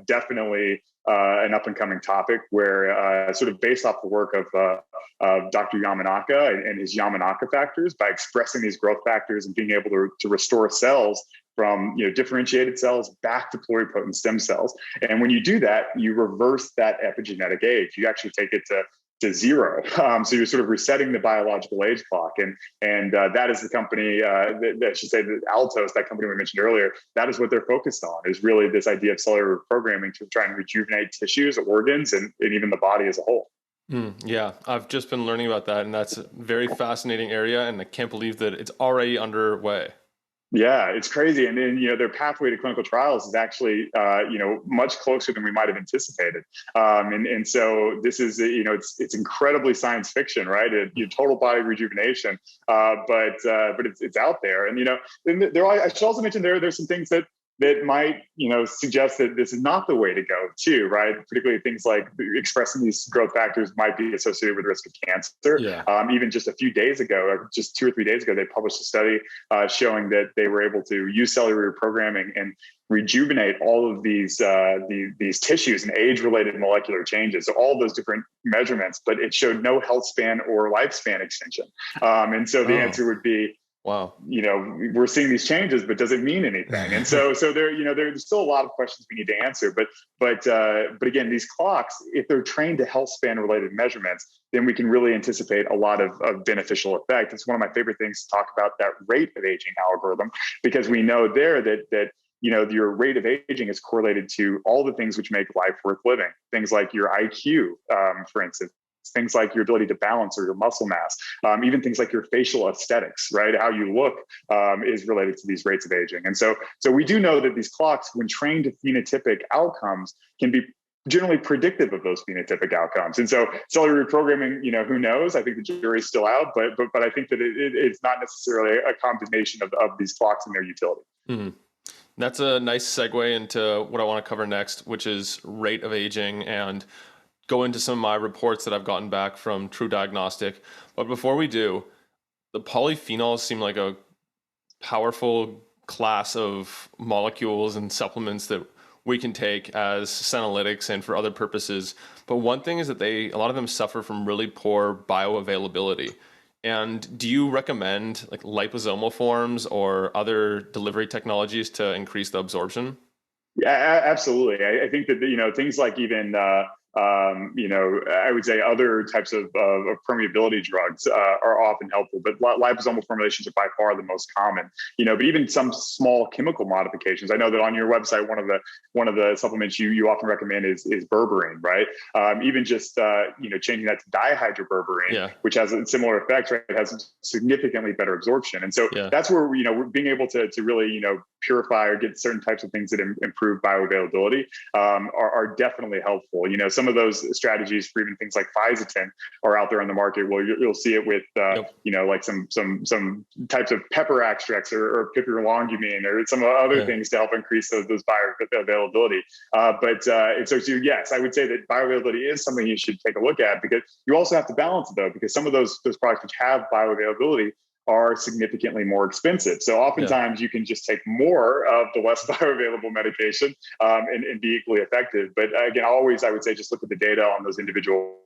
definitely an up-and-coming topic where sort of based off the work of Dr. Yamanaka and his Yamanaka factors, by expressing these growth factors and being able to restore cells from differentiated cells back to pluripotent stem cells. And when you do that, you reverse that epigenetic age. You actually take it to zero. So you're sort of resetting the biological age clock. And that is the company, I should say that Altos, that company we mentioned earlier, that is what they're focused on, is really this idea of cellular programming to try and rejuvenate tissues, organs, and even the body as a whole. Yeah, I've just been learning about that, and that's a very fascinating area, and I can't believe that it's already underway. Yeah, it's crazy. And then, their pathway to clinical trials is actually, much closer than we might have anticipated. And so this is, it's incredibly science fiction, right? Total body rejuvenation, but it's out there. And, I should also mention there's some things that might, suggest that this is not the way to go too, right? Particularly things like expressing these growth factors might be associated with risk of cancer. Yeah. Even just a few days ago, or just 2 or 3 days ago, they published a study showing that they were able to use cellular reprogramming and rejuvenate all of these tissues and age-related molecular changes. So all those different measurements, but it showed no health span or lifespan extension. And so the answer would be, wow, we're seeing these changes, but does it mean anything? And so there's still a lot of questions we need to answer. But again, these clocks, if they're trained to health span related measurements, then we can really anticipate a lot of beneficial effect. It's one of my favorite things to talk about, that rate of aging algorithm, because we know there that your rate of aging is correlated to all the things which make life worth living. Things like your IQ, for instance. Things like your ability to balance or your muscle mass, even things like your facial aesthetics, right? How you look is related to these rates of aging. And so we do know that these clocks, when trained to phenotypic outcomes, can be generally predictive of those phenotypic outcomes. And so cellular reprogramming, who knows? I think the jury's still out, but I think that it's not necessarily a condemnation of these clocks and their utility. Mm-hmm. That's a nice segue into what I want to cover next, which is rate of aging, and go into some of my reports that I've gotten back from TruDiagnostic. But before we do, the polyphenols seem like a powerful class of molecules and supplements that we can take as senolytics and for other purposes. But one thing is that a lot of them suffer from really poor bioavailability. And do you recommend like liposomal forms or other delivery technologies to increase the absorption? Yeah, absolutely. I think that, things like even, I would say other types of permeability drugs are often helpful, but liposomal formulations are by far the most common, but even some small chemical modifications. I know that on your website, one of the supplements you often recommend is berberine, right? Even just, changing that to dihydroberberine, which has a similar effect, right? It has significantly better absorption. And so that's where, we're being able to really, purify or get certain types of things that improve bioavailability are definitely helpful. You know, some of those strategies for even things like fisetin are out there on the market. Well, you'll see it with you know, like some types of pepper extracts or pipirolongumine or some other things to help increase those bioavailability. So yes, I would say that bioavailability is something you should take a look at, because you also have to balance it though, because some of those products which have bioavailability are significantly more expensive. So oftentimes you can just take more of the less bioavailable medication and be equally effective. But again, always I would say just look at the data on those individual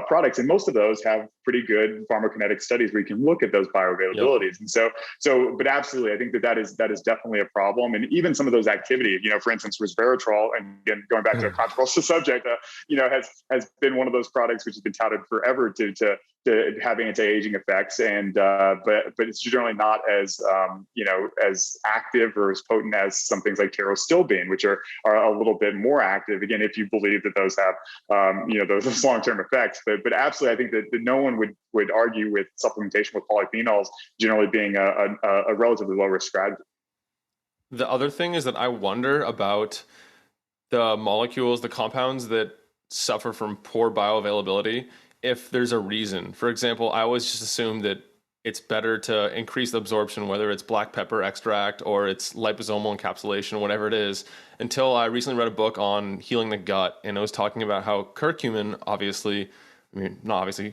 products, and most of those have pretty good pharmacokinetic studies where you can look at those bioavailabilities. And but absolutely, I think that is definitely a problem. And even some of those activity, you know, for instance, resveratrol, and again going back to a controversial subject, you know, has been one of those products which has been touted forever to have anti-aging effects, and but it's generally not as you know, as active or as potent as some things like pterostilbene, which are a little bit more active. Again, if you believe that those have you know, those long-term effects, but absolutely, I think that no one would argue with supplementation with polyphenols generally being a relatively low risk strategy. The other thing is that I wonder about the molecules, the compounds that suffer from poor bioavailability, if there's a reason. For example, I always just assume that it's better to increase the absorption, whether it's black pepper extract or it's liposomal encapsulation, whatever it is, until I recently read a book on healing the gut, and it was talking about how curcumin,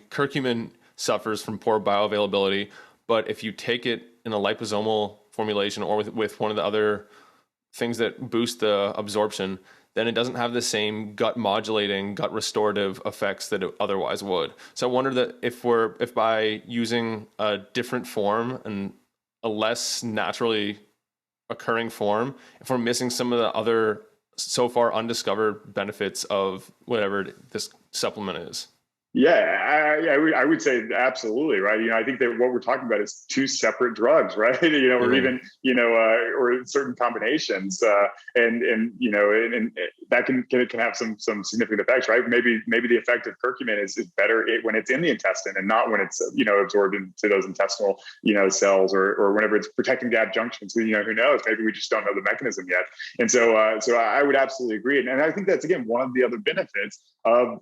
curcumin suffers from poor bioavailability, but if you take it in a liposomal formulation or with one of the other things that boost the absorption, then it doesn't have the same gut modulating, gut restorative effects that it otherwise would. So I wonder that if by using a different form and a less naturally occurring form, if we're missing some of the other so far undiscovered benefits of whatever this supplement is. Yeah, I would say absolutely, right. You know, I think that what we're talking about is two separate drugs, right? You know, or even, you know, or certain combinations, and you know, and that can have some significant effects, right? Maybe the effect of curcumin is better when it's in the intestine and not when it's, you know, absorbed into those intestinal, you know, cells, or whenever it's protecting gap junctions. You know, who knows? Maybe we just don't know the mechanism yet. And so I would absolutely agree, and I think that's again one of the other benefits of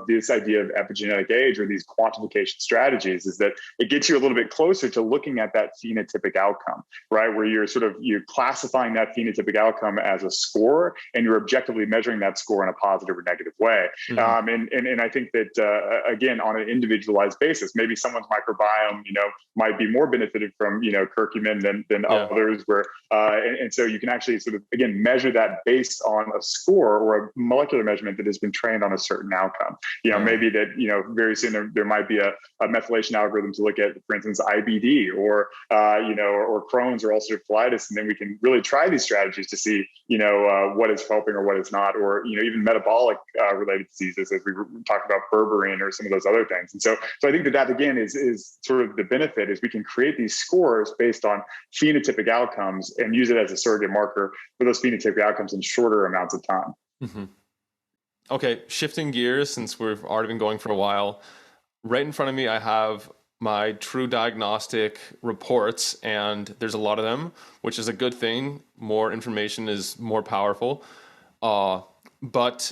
this idea of epigenetic age, or these quantification strategies, is that it gets you a little bit closer to looking at that phenotypic outcome, right? Where you're classifying that phenotypic outcome as a score, and you're objectively measuring that score in a positive or negative way. And I think that again, on an individualized basis, maybe someone's microbiome, you know, might be more benefited from, you know, curcumin than others, where and so you can actually sort of again measure that based on a score or a molecular measurement that has been trained on a certain outcome. You know, maybe that, you know, very soon there might be a methylation algorithm to look at, for instance, IBD or you know, or Crohn's or ulcerative colitis, and then we can really try these strategies to see, you know, what is helping or what is not, or, you know, even metabolic related diseases, as we talked about berberine or some of those other things. And so I think that again is sort of the benefit, is we can create these scores based on phenotypic outcomes and use it as a surrogate marker for those phenotypic outcomes in shorter amounts of time. Mm-hmm. Okay, shifting gears, since we've already been going for a while, right in front of me I have my TruDiagnostic reports, and there's a lot of them, which is a good thing. More information is more powerful. But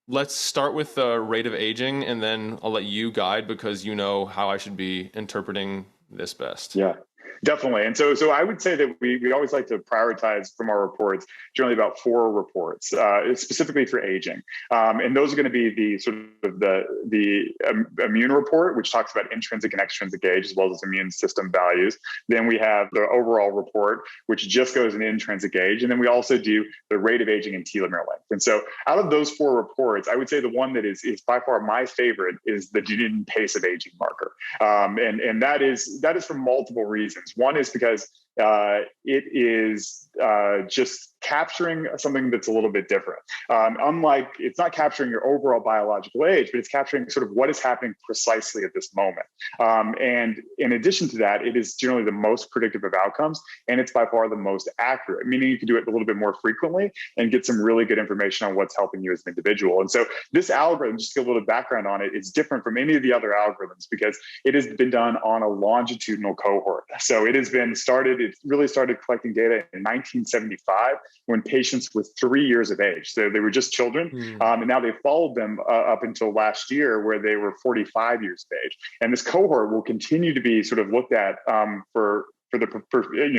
let's start with the rate of aging, and then I'll let you guide, because you know how I should be interpreting this best. Yeah. Definitely. And so I would say that we always like to prioritize from our reports generally about 4 reports, specifically for aging. And those are going to be the sort of the immune report, which talks about intrinsic and extrinsic age, as well as immune system values. Then we have the overall report, which just goes in intrinsic age. And then we also do the rate of aging and telomere length. And so out of those 4 reports, I would say the one that is by far my favorite is the Genome pace of aging marker. And that is for multiple reasons. One is because it is just capturing something that's a little bit different. Unlike, it's not capturing your overall biological age, but it's capturing sort of what is happening precisely at this moment. And in addition to that, it is generally the most predictive of outcomes, and it's by far the most accurate, meaning you can do it a little bit more frequently and get some really good information on what's helping you as an individual. And so this algorithm, just to get a little background on it, is different from any of the other algorithms because it has been done on a longitudinal cohort. So it really started collecting data in 1975 when patients with 3 years of age. So they were just children, and now they followed them up until last year where they were 45 years of age. And this cohort will continue to be sort of looked at for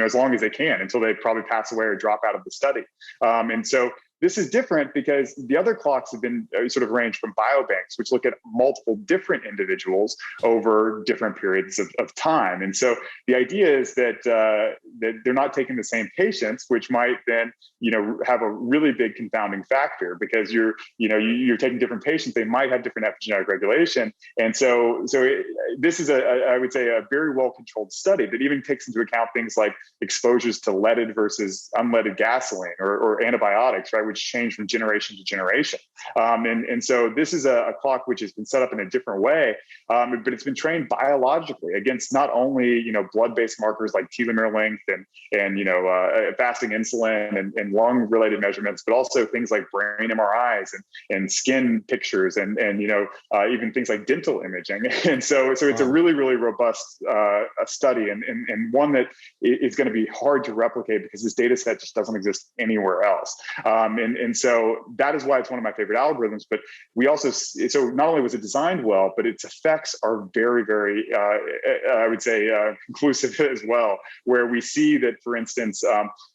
as long as they can until they probably pass away or drop out of the study. And so this is different because the other clocks have been sort of ranged from biobanks, which look at multiple different individuals over different periods of time. And so the idea is that they're not taking the same patients, which might then, have a really big confounding factor because you're taking different patients. They might have different epigenetic regulation. And so this is I would say, a very well-controlled study that even takes into account things like exposures to leaded versus unleaded gasoline or antibiotics, right? Which change from generation to generation. And so this is a clock which has been set up in a different way, but it's been trained biologically against not only, blood-based markers like telomere length and fasting insulin and lung-related measurements, but also things like brain MRIs and skin pictures and even things like dental imaging. And so it's a really, really robust study and one that is going to be hard to replicate because this data set just doesn't exist anywhere else. And so that is why it's one of my favorite algorithms. But we also, so not only was it designed well, but its effects are very, very, I would say, conclusive as well, where we see that, for instance,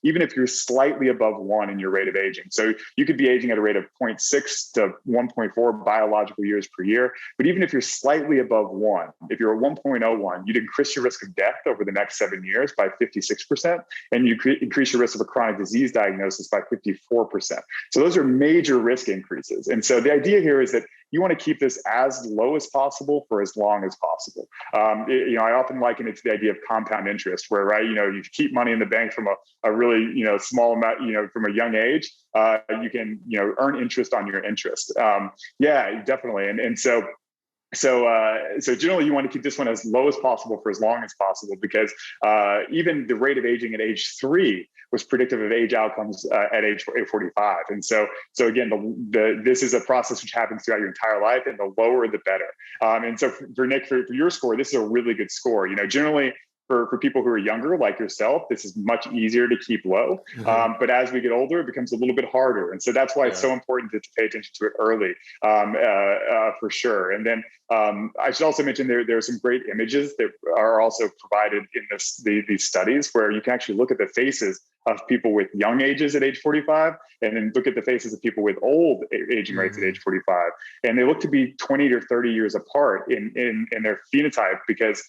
even if you're slightly above 1 in your rate of aging, so you could be aging at a rate of 0.6 to 1.4 biological years per year, but even if you're slightly above 1, if you're at 1.01, you'd increase your risk of death over the next 7 years by 56%, and you increase your risk of a chronic disease diagnosis by 54%. So those are major risk increases. And so the idea here is that you want to keep this as low as possible for as long as possible. I often liken it to the idea of compound interest, where, right, you keep money in the bank from a really, small amount, from a young age, you can, earn interest on your interest. Yeah, definitely. And so generally you want to keep this one as low as possible for as long as possible because even the rate of aging at age 3 was predictive of age outcomes at age 45. And so again, this is a process which happens throughout your entire life, and the lower the better. And so for Nick, for your score, this is a really good score. Generally, for people who are younger, like yourself, this is much easier to keep low. But as we get older, it becomes a little bit harder. And so that's why it's so important to pay attention to it early, for sure. And then I should also mention there are some great images that are also provided in these studies where you can actually look at the faces of people with young ages at age 45, and then look at the faces of people with old aging rates at age 45. And they look to be 20 or 30 years apart in their phenotype because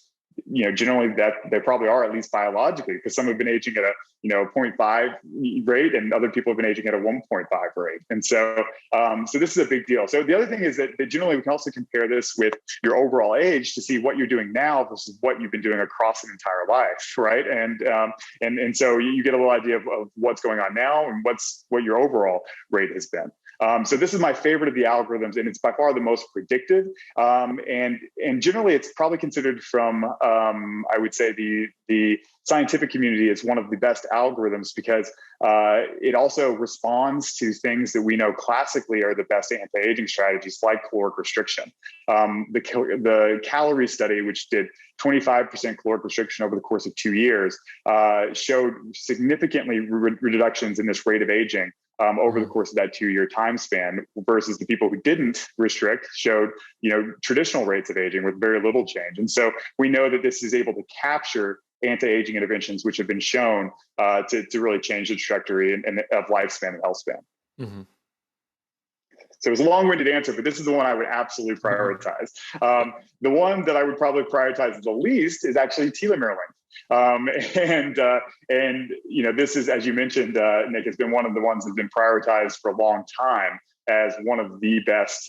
generally that they probably are, at least biologically, because some have been aging at a 0.5 rate and other people have been aging at a 1.5 rate. And so this is a big deal. So the other thing is that generally we can also compare this with your overall age to see what you're doing now versus what you've been doing across an entire life, right? And so you get a little idea of what's going on now and what your overall rate has been. So this is my favorite of the algorithms, and it's by far the most predictive. And generally, it's probably considered from, I would say, the scientific community as one of the best algorithms because it also responds to things that we know classically are the best anti-aging strategies, like caloric restriction. The calorie study, which did 25% caloric restriction over the course of 2 years, showed significantly reductions in this rate of aging over the course of that 2-year time span, versus the people who didn't restrict showed, traditional rates of aging with very little change. And so we know that this is able to capture anti-aging interventions, which have been shown to really change the trajectory of lifespan and health span. Mm-hmm. So it was a long-winded answer, but this is the one I would absolutely prioritize. The one that I would probably prioritize the least is actually telomere length. This is, as you mentioned, Nick, has been one of the ones that's been prioritized for a long time as one of the best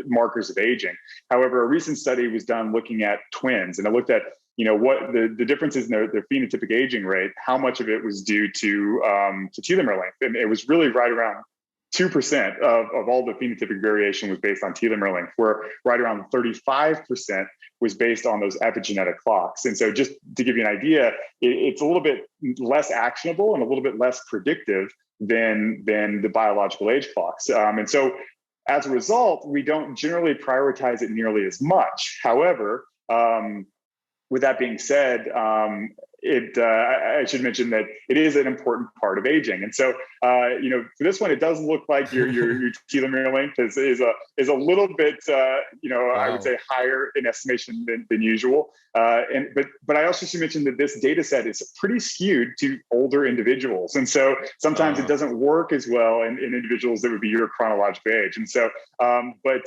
markers of aging. However, a recent study was done looking at twins, and it looked at what the differences in their phenotypic aging rate, how much of it was due to telomere length. And it was really right around 2% of all the phenotypic variation was based on telomere length, where right around 35% was based on those epigenetic clocks. And so just to give you an idea, it's a little bit less actionable and a little bit less predictive than the biological age clocks. And so as a result, we don't generally prioritize it nearly as much. However, with that being said, I should mention that it is an important part of aging. And so, for this one, it does look like your telomere length is a little bit, wow. I would say higher in estimation than usual. But I also should mention that this data set is pretty skewed to older individuals. And so sometimes it doesn't work as well in individuals that would be your chronological age. And so, but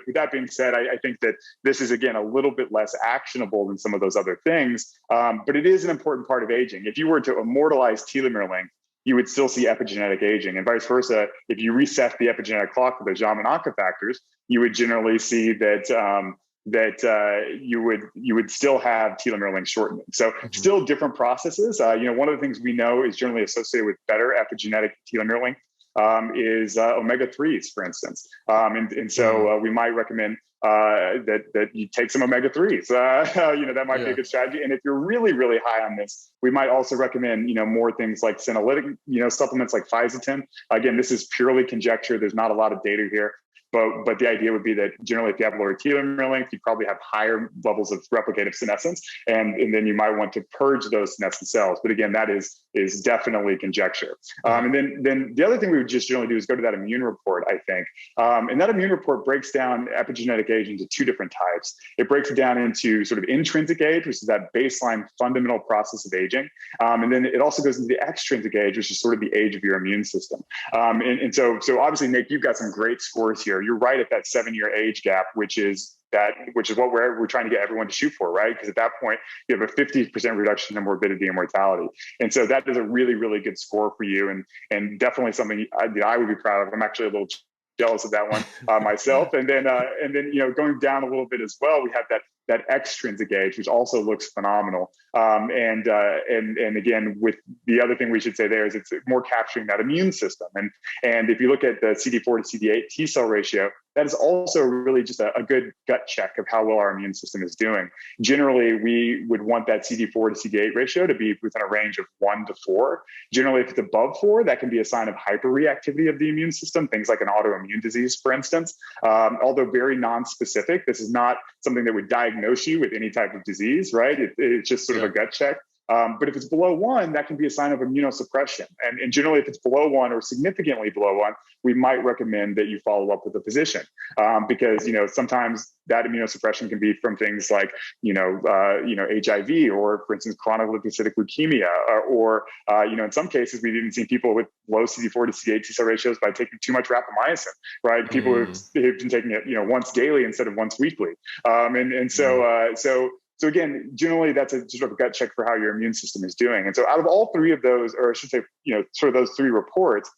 with that being said, I think that this is, again, a little bit less actionable than some of those other things. But it is an important part of aging. If you were to immortalize telomere length, you would still see epigenetic aging, and vice versa. If you reset the epigenetic clock with the Jamanaka factors, you would generally see that you would still have telomere length shortening. So still different processes. One of the things we know is generally associated with better epigenetic telomere length is omega-3s, for instance. And so we might recommend that you take some omega-3s. That might be a good strategy. And if you're really, really high on this, we might also recommend, more things like senolytic, supplements like Physatin. Again, this is purely conjecture. There's not a lot of data here. But the idea would be that generally, if you have lower telomere length, you probably have higher levels of replicative senescence, and then you might want to purge those senescent cells. But again, that is definitely conjecture. And then the other thing we would just generally do is go to that immune report, I think. And that immune report breaks down epigenetic age into two different types. It breaks it down into sort of intrinsic age, which is that baseline fundamental process of aging. And then it also goes into the extrinsic age, which is sort of the age of your immune system. And so obviously, Nick, you've got some great scores here. You're right at that 7-year age gap, which is what we're trying to get everyone to shoot for, right? Because at that point, you have a 50% reduction in morbidity and mortality. And so that is a really, really good score for you, and definitely something that I would be proud of. I'm actually a little jealous of that one myself. And then going down a little bit as well, we have that extrinsic age, which also looks phenomenal. And again, with the other thing we should say there is it's more capturing that immune system. And if you look at the CD4 to CD8 T cell ratio, that is also really just a good gut check of how well our immune system is doing. Generally, we would want that CD4 to CD8 ratio to be within a range of 1 to 4. Generally, if it's above 4, that can be a sign of hyperreactivity of the immune system, things like an autoimmune disease, for instance. Although very non-specific, this is not something that would diagnose you with any type of disease, right? It's just sort of a gut check. But if it's below 1, that can be a sign of immunosuppression. And generally, if it's below 1 or significantly below 1, we might recommend that you follow up with a physician, because sometimes that immunosuppression can be from things like HIV, or for instance chronic lymphocytic leukemia, or in some cases we've even seen people with low CD4 to CD8 T cell ratios by taking too much rapamycin, right? People who've been taking it once daily instead of once weekly, So again, generally that's a sort of a gut check for how your immune system is doing. And so out of all three of those, or I should say, sort of those three reports,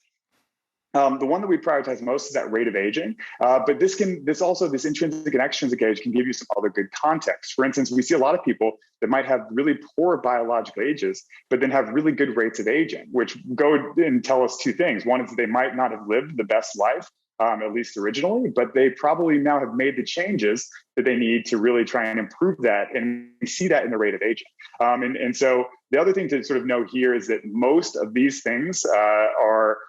the one that we prioritize most is that rate of aging. But this intrinsic and extrinsic age can give you some other good context. For instance, we see a lot of people that might have really poor biological ages, but then have really good rates of aging, which go and tell us two things. One is that they might not have lived the best life, at least originally, but they probably now have made the changes that they need to really try and improve that. And we see that in the rate of aging. And so the other thing to sort of know here is that most of these things are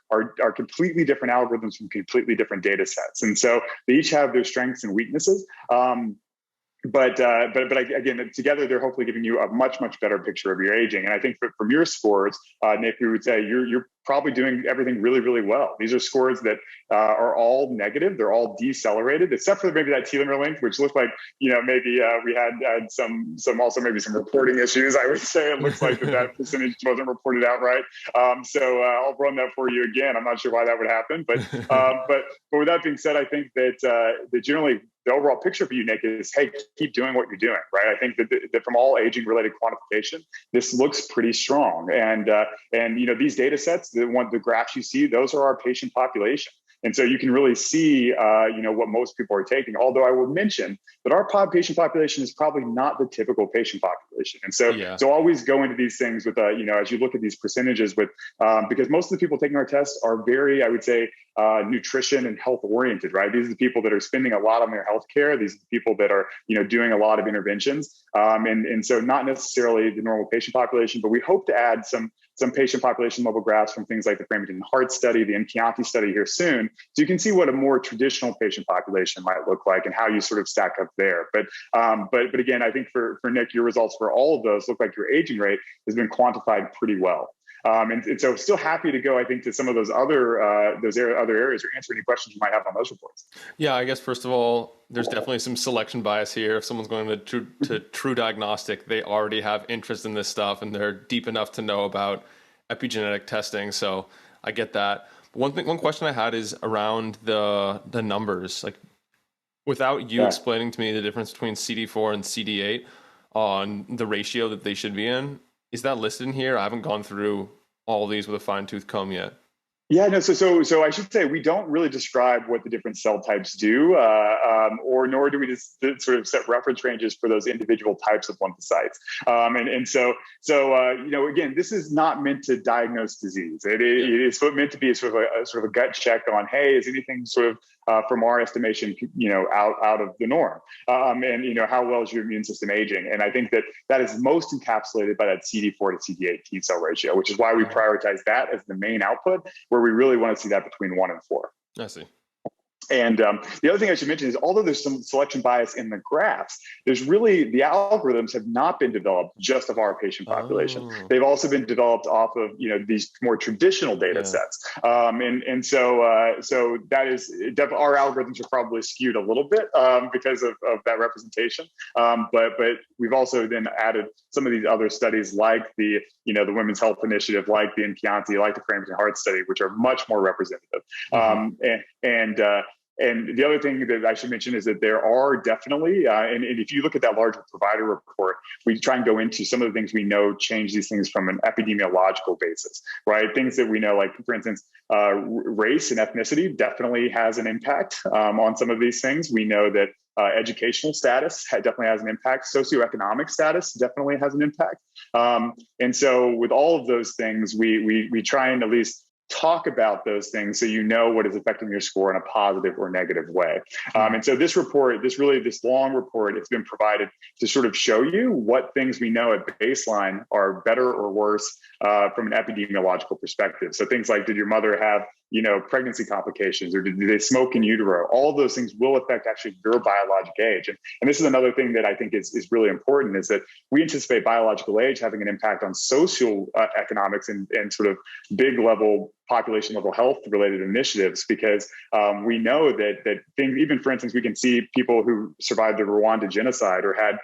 completely different algorithms from completely different data sets. And so they each have their strengths and weaknesses. But again, together, they're hopefully giving you a much, much better picture of your aging. And I think from your scores, Nick, we would say you're probably doing everything really, really well. These are scores that are all negative. They're all decelerated, except for maybe that telomere length, which looked like, maybe we had some reporting issues. I would say it looks like that percentage wasn't reported out right. So I'll run that for you again. I'm not sure why that would happen, but with that being said, I think that generally the overall picture for you, Nick, is, hey, keep doing what you're doing, right? I think that from all aging-related quantification, this looks pretty strong. And these data sets, the graphs you see, those are our patient population. And so you can really see, what most people are taking. Although I will mention that our patient population is probably not the typical patient population. And so, so always go into these things with, as you look at these percentages with, because most of the people taking our tests are very, I would say, nutrition and health oriented, right? These are the people that are spending a lot on their healthcare. These are the people that are, doing a lot of interventions. And so not necessarily the normal patient population, but we hope to add some patient population level graphs from things like the Framingham Heart Study, the Epigenetic study here soon. So you can see what a more traditional patient population might look like and how you sort of stack up there. But again, I think for Nick, your results for all of those look like your aging rate has been quantified pretty well. And so still happy to go, I think, to some of those other other areas or answer any questions you might have on those reports. Yeah, I guess first of all, there's definitely some selection bias here. If someone's going to TruDiagnostic, they already have interest in this stuff and they're deep enough to know about epigenetic testing. So I get that. One question I had is around the numbers. Like, without you explaining to me the difference between CD4 and CD8 on the ratio that they should be in, is that listed in here? I haven't gone through all these with a fine-tooth comb yet. Yeah, no. So I should say we don't really describe what the different cell types do, or nor do we just sort of set reference ranges for those individual types of lymphocytes. So again, this is not meant to diagnose disease. It is meant to be sort of a gut check on, hey, is anything sort of from our estimation, out of the norm, and how well is your immune system aging? And I think that is most encapsulated by that CD4 to CD8 T cell ratio, which is why we prioritize that as the main output, where we really want to see that between 1 and 4. I see. And the other thing I should mention is, although there's some selection bias in the graphs, there's really, the algorithms have not been developed just of our patient population. They've also been developed off of, these more traditional data sets. So that is definitely, our algorithms are probably skewed a little bit because of that representation. But we've also then added some of these other studies like the Women's Health Initiative, like the Epigenetic, like the Framingham Heart Study, which are much more representative. And the other thing that I should mention is that there are definitely, and if you look at that larger provider report, we try and go into some of the things we know change these things from an epidemiological basis, right? Things that we know, like, for instance, race and ethnicity definitely has an impact on some of these things. We know that educational status definitely has an impact. Socioeconomic status definitely has an impact. And so with all of those things, we try and at least talk about those things so what is affecting your score in a positive or negative way. And so this long report, it's been provided to sort of show you what things we know at baseline are better or worse from an epidemiological perspective. So things like, did your mother have pregnancy complications, or did they smoke in utero? All of those things will affect actually your biologic age. And this is another thing that I think is really important, is that we anticipate biological age having an impact on social economics and sort of big level population level health related initiatives, because we know that things, even for instance, we can see people who survived the Rwanda genocide or had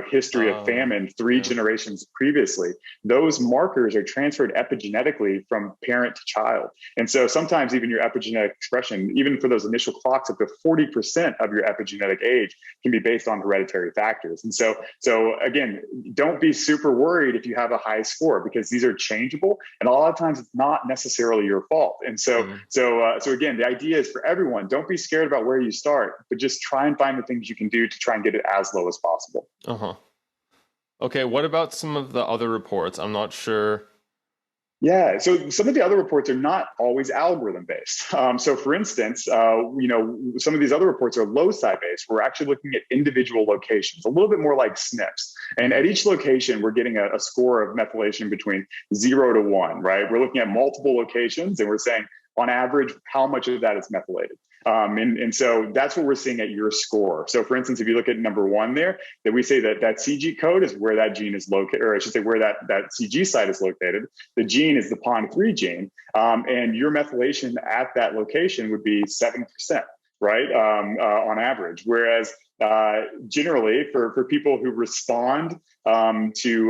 history of famine 3 generations previously. Those markers are transferred epigenetically from parent to child. And so sometimes even your epigenetic expression, even for those initial clocks, up to 40% of your epigenetic age can be based on hereditary factors. And so again, don't be super worried if you have a high score, because these are changeable, and a lot of times it's not necessarily your fault. And so again, the idea is for everyone, don't be scared about where you start, but just try and find the things you can do to try and get it as low as possible. Okay, what about some of the other reports? I'm not sure. Yeah, so some of the other reports are not always algorithm based. So for instance, some of these other reports are loci based. We're actually looking at individual locations, a little bit more like SNPs. And at each location, we're getting a score of methylation between 0 to 1, right? We're looking at multiple locations and we're saying, on average, how much of that is methylated? And so that's what we're seeing at your score. So for instance, if you look at number 1 there, that we say that CG code is where that gene is located, or I should say where that CG site is located. The gene is the PON3 gene, and your methylation at that location would be 7%, right? On average. Whereas generally for people who respond to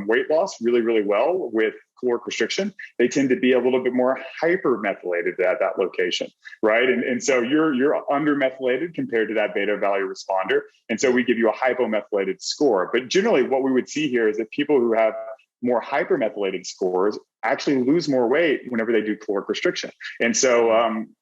weight loss really, really well with caloric restriction, they tend to be a little bit more hypermethylated at that location, right? And so you're undermethylated compared to that beta value responder. And so we give you a hypomethylated score. But generally what we would see here is that people who have more hypermethylated scores actually lose more weight whenever they do caloric restriction. And so,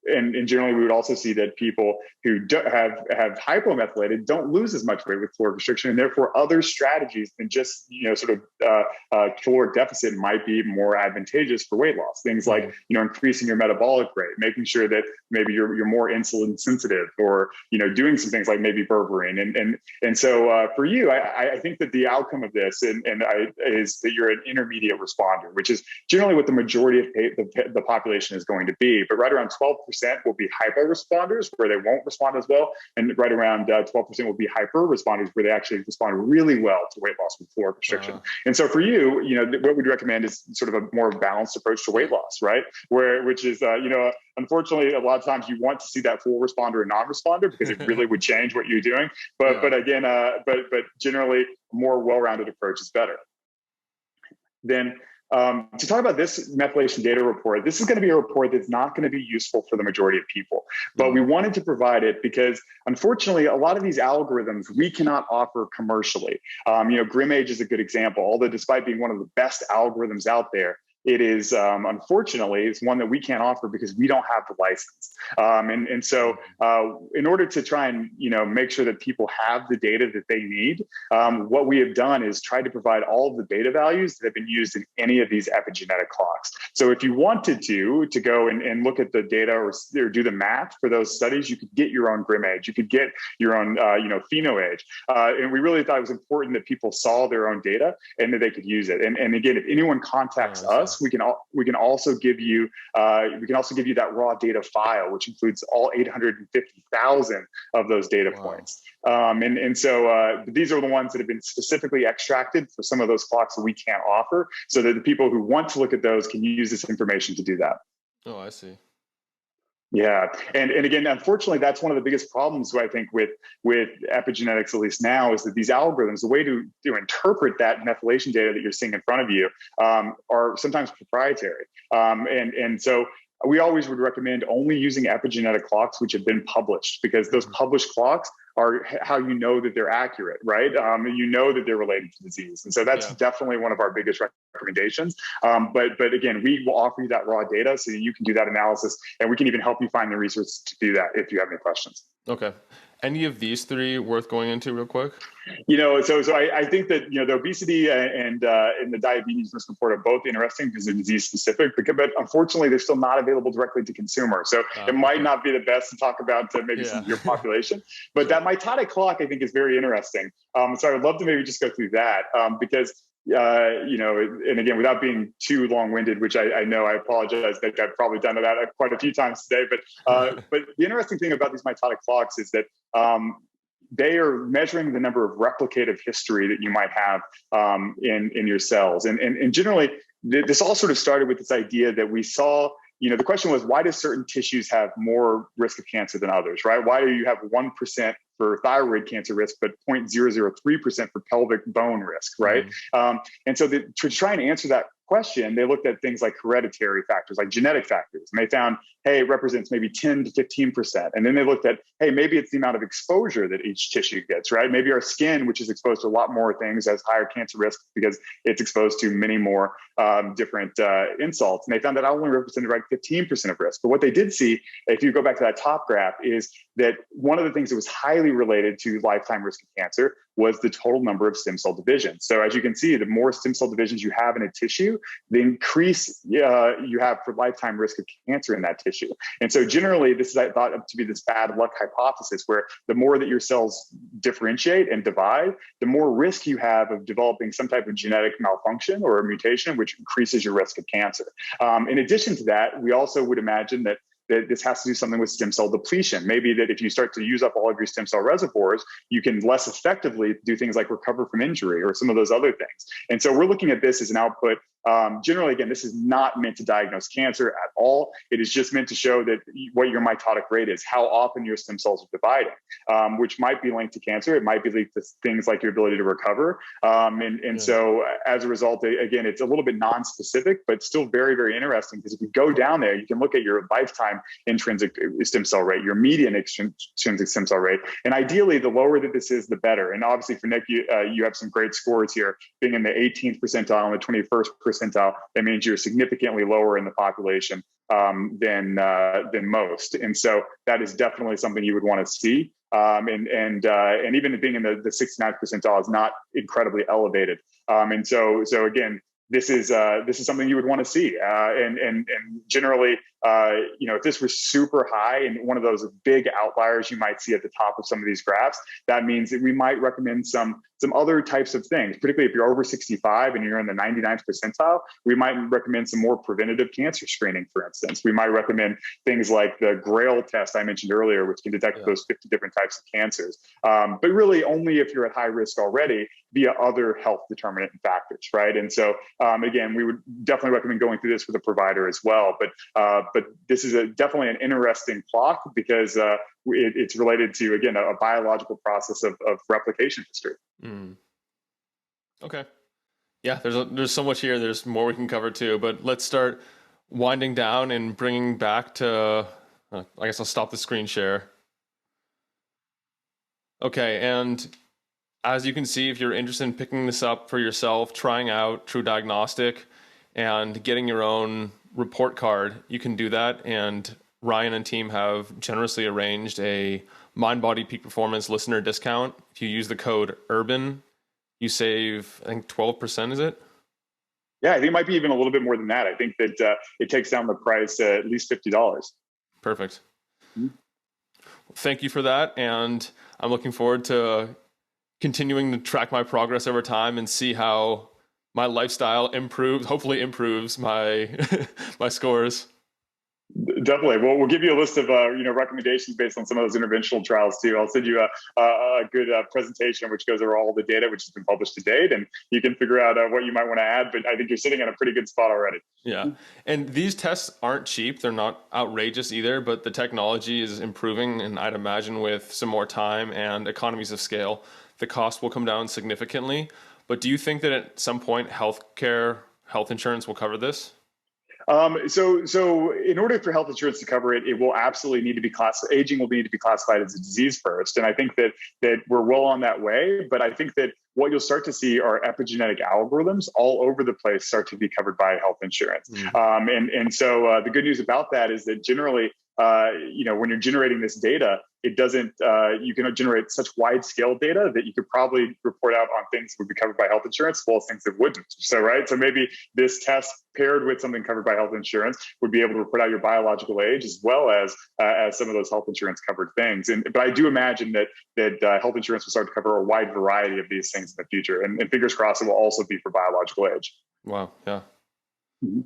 and generally we would also see that people who have hypomethylated don't lose as much weight with caloric restriction, and therefore other strategies than just, sort of caloric deficit might be more advantageous for weight loss. Things like, increasing your metabolic rate, making sure that maybe you're more insulin sensitive, or, doing some things like maybe berberine. And so for you, I think that the outcome of this is that you're an intermediate responder, which is generally what the majority of the population is going to be. But right around 12% will be hypo responders, where they won't respond as well. And right around 12% will be hyper responders, where they actually respond really well to weight loss with caloric restriction. And so for you, what we'd recommend is sort of a more balanced approach to weight loss, right? Which is, unfortunately, a lot of times you want to see that full responder and non-responder, because it really would change what you're doing. But again, but generally, a more well-rounded approach is better. Then, to talk about this methylation data report, this is going to be a report that's not going to be useful for the majority of people, but we wanted to provide it because, unfortunately, a lot of these algorithms we cannot offer commercially. GrimAge is a good example, although despite being one of the best algorithms out there, it is, unfortunately, it's one that we can't offer because we don't have the license. And so in order to try and, make sure that people have the data that they need, what we have done is try to provide all of the data values that have been used in any of these epigenetic clocks. So if you wanted to go and look at the data or do the math for those studies, you could get your own GrimAge, you could get your own, PhenoAge. And we really thought it was important that people saw their own data and that they could use it. And again, if anyone contacts us, we can also give you that raw data file, which includes all 850,000 of those data points. And so these are the ones that have been specifically extracted for some of those clocks that we can't offer, so that the people who want to look at those can use this information to do that. Oh, I see. Yeah, and again, unfortunately, that's one of the biggest problems I think with epigenetics, at least now, is that these algorithms, the way to interpret that methylation data that you're seeing in front of you, are sometimes proprietary. And so we always would recommend only using epigenetic clocks which have been published, because those published clocks are how you know that they're accurate, right? You know that they're related to disease. And so that's definitely one of our biggest recommendations. But again, we will offer you that raw data so that you can do that analysis, and we can even help you find the resources to do that if you have any questions. Okay. Any of these three worth going into real quick? So I think that, the obesity and the diabetes risk report are both interesting because they're disease specific, but unfortunately they're still not available directly to consumers. So it might not be the best to talk about maybe some of your population, but that mitotic clock I think is very interesting. So I would love to maybe just go through that because and again, without being too long-winded, which I know, I apologize that I've probably done that quite a few times today, but the interesting thing about these mitotic clocks is that they are measuring the number of replicative history that you might have in your cells. And generally, this all sort of started with this idea that we saw, the question was, why do certain tissues have more risk of cancer than others, right? Why do you have 1% for thyroid cancer risk, but 0.003% for pelvic bone risk, right? And so to try and answer that question, they looked at things like hereditary factors, like genetic factors, and they found, hey, it represents maybe 10 to 15%. And then they looked at, hey, maybe it's the amount of exposure that each tissue gets, right? Maybe our skin, which is exposed to a lot more things, has higher cancer risk because it's exposed to many more different insults. And they found that only represented like 15% of risk. But what they did see, if you go back to that top graph, is that one of the things that was highly related to lifetime risk of cancer was the total number of stem cell divisions. So as you can see, the more stem cell divisions you have in a tissue, the increase you have for lifetime risk of cancer in that tissue. And so generally, this is thought to be this bad luck hypothesis, where the more that your cells differentiate and divide, the more risk you have of developing some type of genetic malfunction or a mutation, which increases your risk of cancer. In addition to that, we also would imagine that this has to do something with stem cell depletion. Maybe that if you start to use up all of your stem cell reservoirs, you can less effectively do things like recover from injury or some of those other things. And so we're looking at this as an output. Generally, again, this is not meant to diagnose cancer at all. It is just meant to show that what your mitotic rate is, how often your stem cells are dividing, which might be linked to cancer. It might be linked to things like your ability to recover. So as a result, again, it's a little bit non-specific, but still very, very interesting, because if you go down there, you can look at your lifetime baseline intrinsic stem cell rate, your median extrinsic stem cell rate. And ideally, the lower that this is, the better. And obviously for Nick, you have some great scores here, being in the 18th percentile and the 21st percentile. That means you're significantly lower in the population than most. And so that is definitely something you would want to see. And even being in the 69th percentile is not incredibly elevated. And so again, this is something you would want to see. And generally, if this was super high and one of those big outliers you might see at the top of some of these graphs, that means that we might recommend some other types of things, particularly if you're over 65 and you're in the 99th percentile. We might recommend some more preventative cancer screening, for instance. We might recommend things like the GRAIL test I mentioned earlier, which can detect those 50 different types of cancers. But really only if you're at high risk already via other health determinant factors, right? And so again, we would definitely recommend going through this with a provider as well. But this is definitely an interesting clock because it's related to, again, a biological process of replication history. Mm. Okay. Yeah, there's so much here. There's more we can cover too, but let's start winding down and bringing back to, I guess I'll stop the screen share. Okay, and as you can see, if you're interested in picking this up for yourself, trying out TruDiagnostic and getting your own report card, you can do that. And Ryan and team have generously arranged a MindBody Peak Performance listener discount. If you use the code URBAN, you save, I think, 12%, is it? Yeah, I think it might be even a little bit more than that. I think that it takes down the price at least $50. Perfect. Mm-hmm. Thank you for that. And I'm looking forward to continuing to track my progress over time and see how my lifestyle hopefully improves my my scores. Definitely. Well, we'll give you a list of recommendations based on some of those interventional trials too. I'll send you a good presentation which goes over all the data which has been published to date, and you can figure out what you might want to add. But I think you're sitting in a pretty good spot already. Yeah, and these tests aren't cheap. They're not outrageous either, but the technology is improving, and I'd imagine with some more time and economies of scale, the cost will come down significantly. But do you think that at some point health insurance will cover this? So in order for health insurance to cover it, it will absolutely need to be aging will need to be classified as a disease first. And I think that we're well on that way. But I think that what you'll start to see are epigenetic algorithms all over the place start to be covered by health insurance. Mm-hmm. So the good news about that is that generally, when you're generating this data, it doesn't, you can generate such wide scale data that you could probably report out on things that would be covered by health insurance, as well as things that wouldn't. So, right. So maybe this test paired with something covered by health insurance would be able to report out your biological age as well as some of those health insurance covered things. But I do imagine that health insurance will start to cover a wide variety of these things in the future. And fingers crossed, it will also be for biological age. Wow. Yeah. Mm-hmm.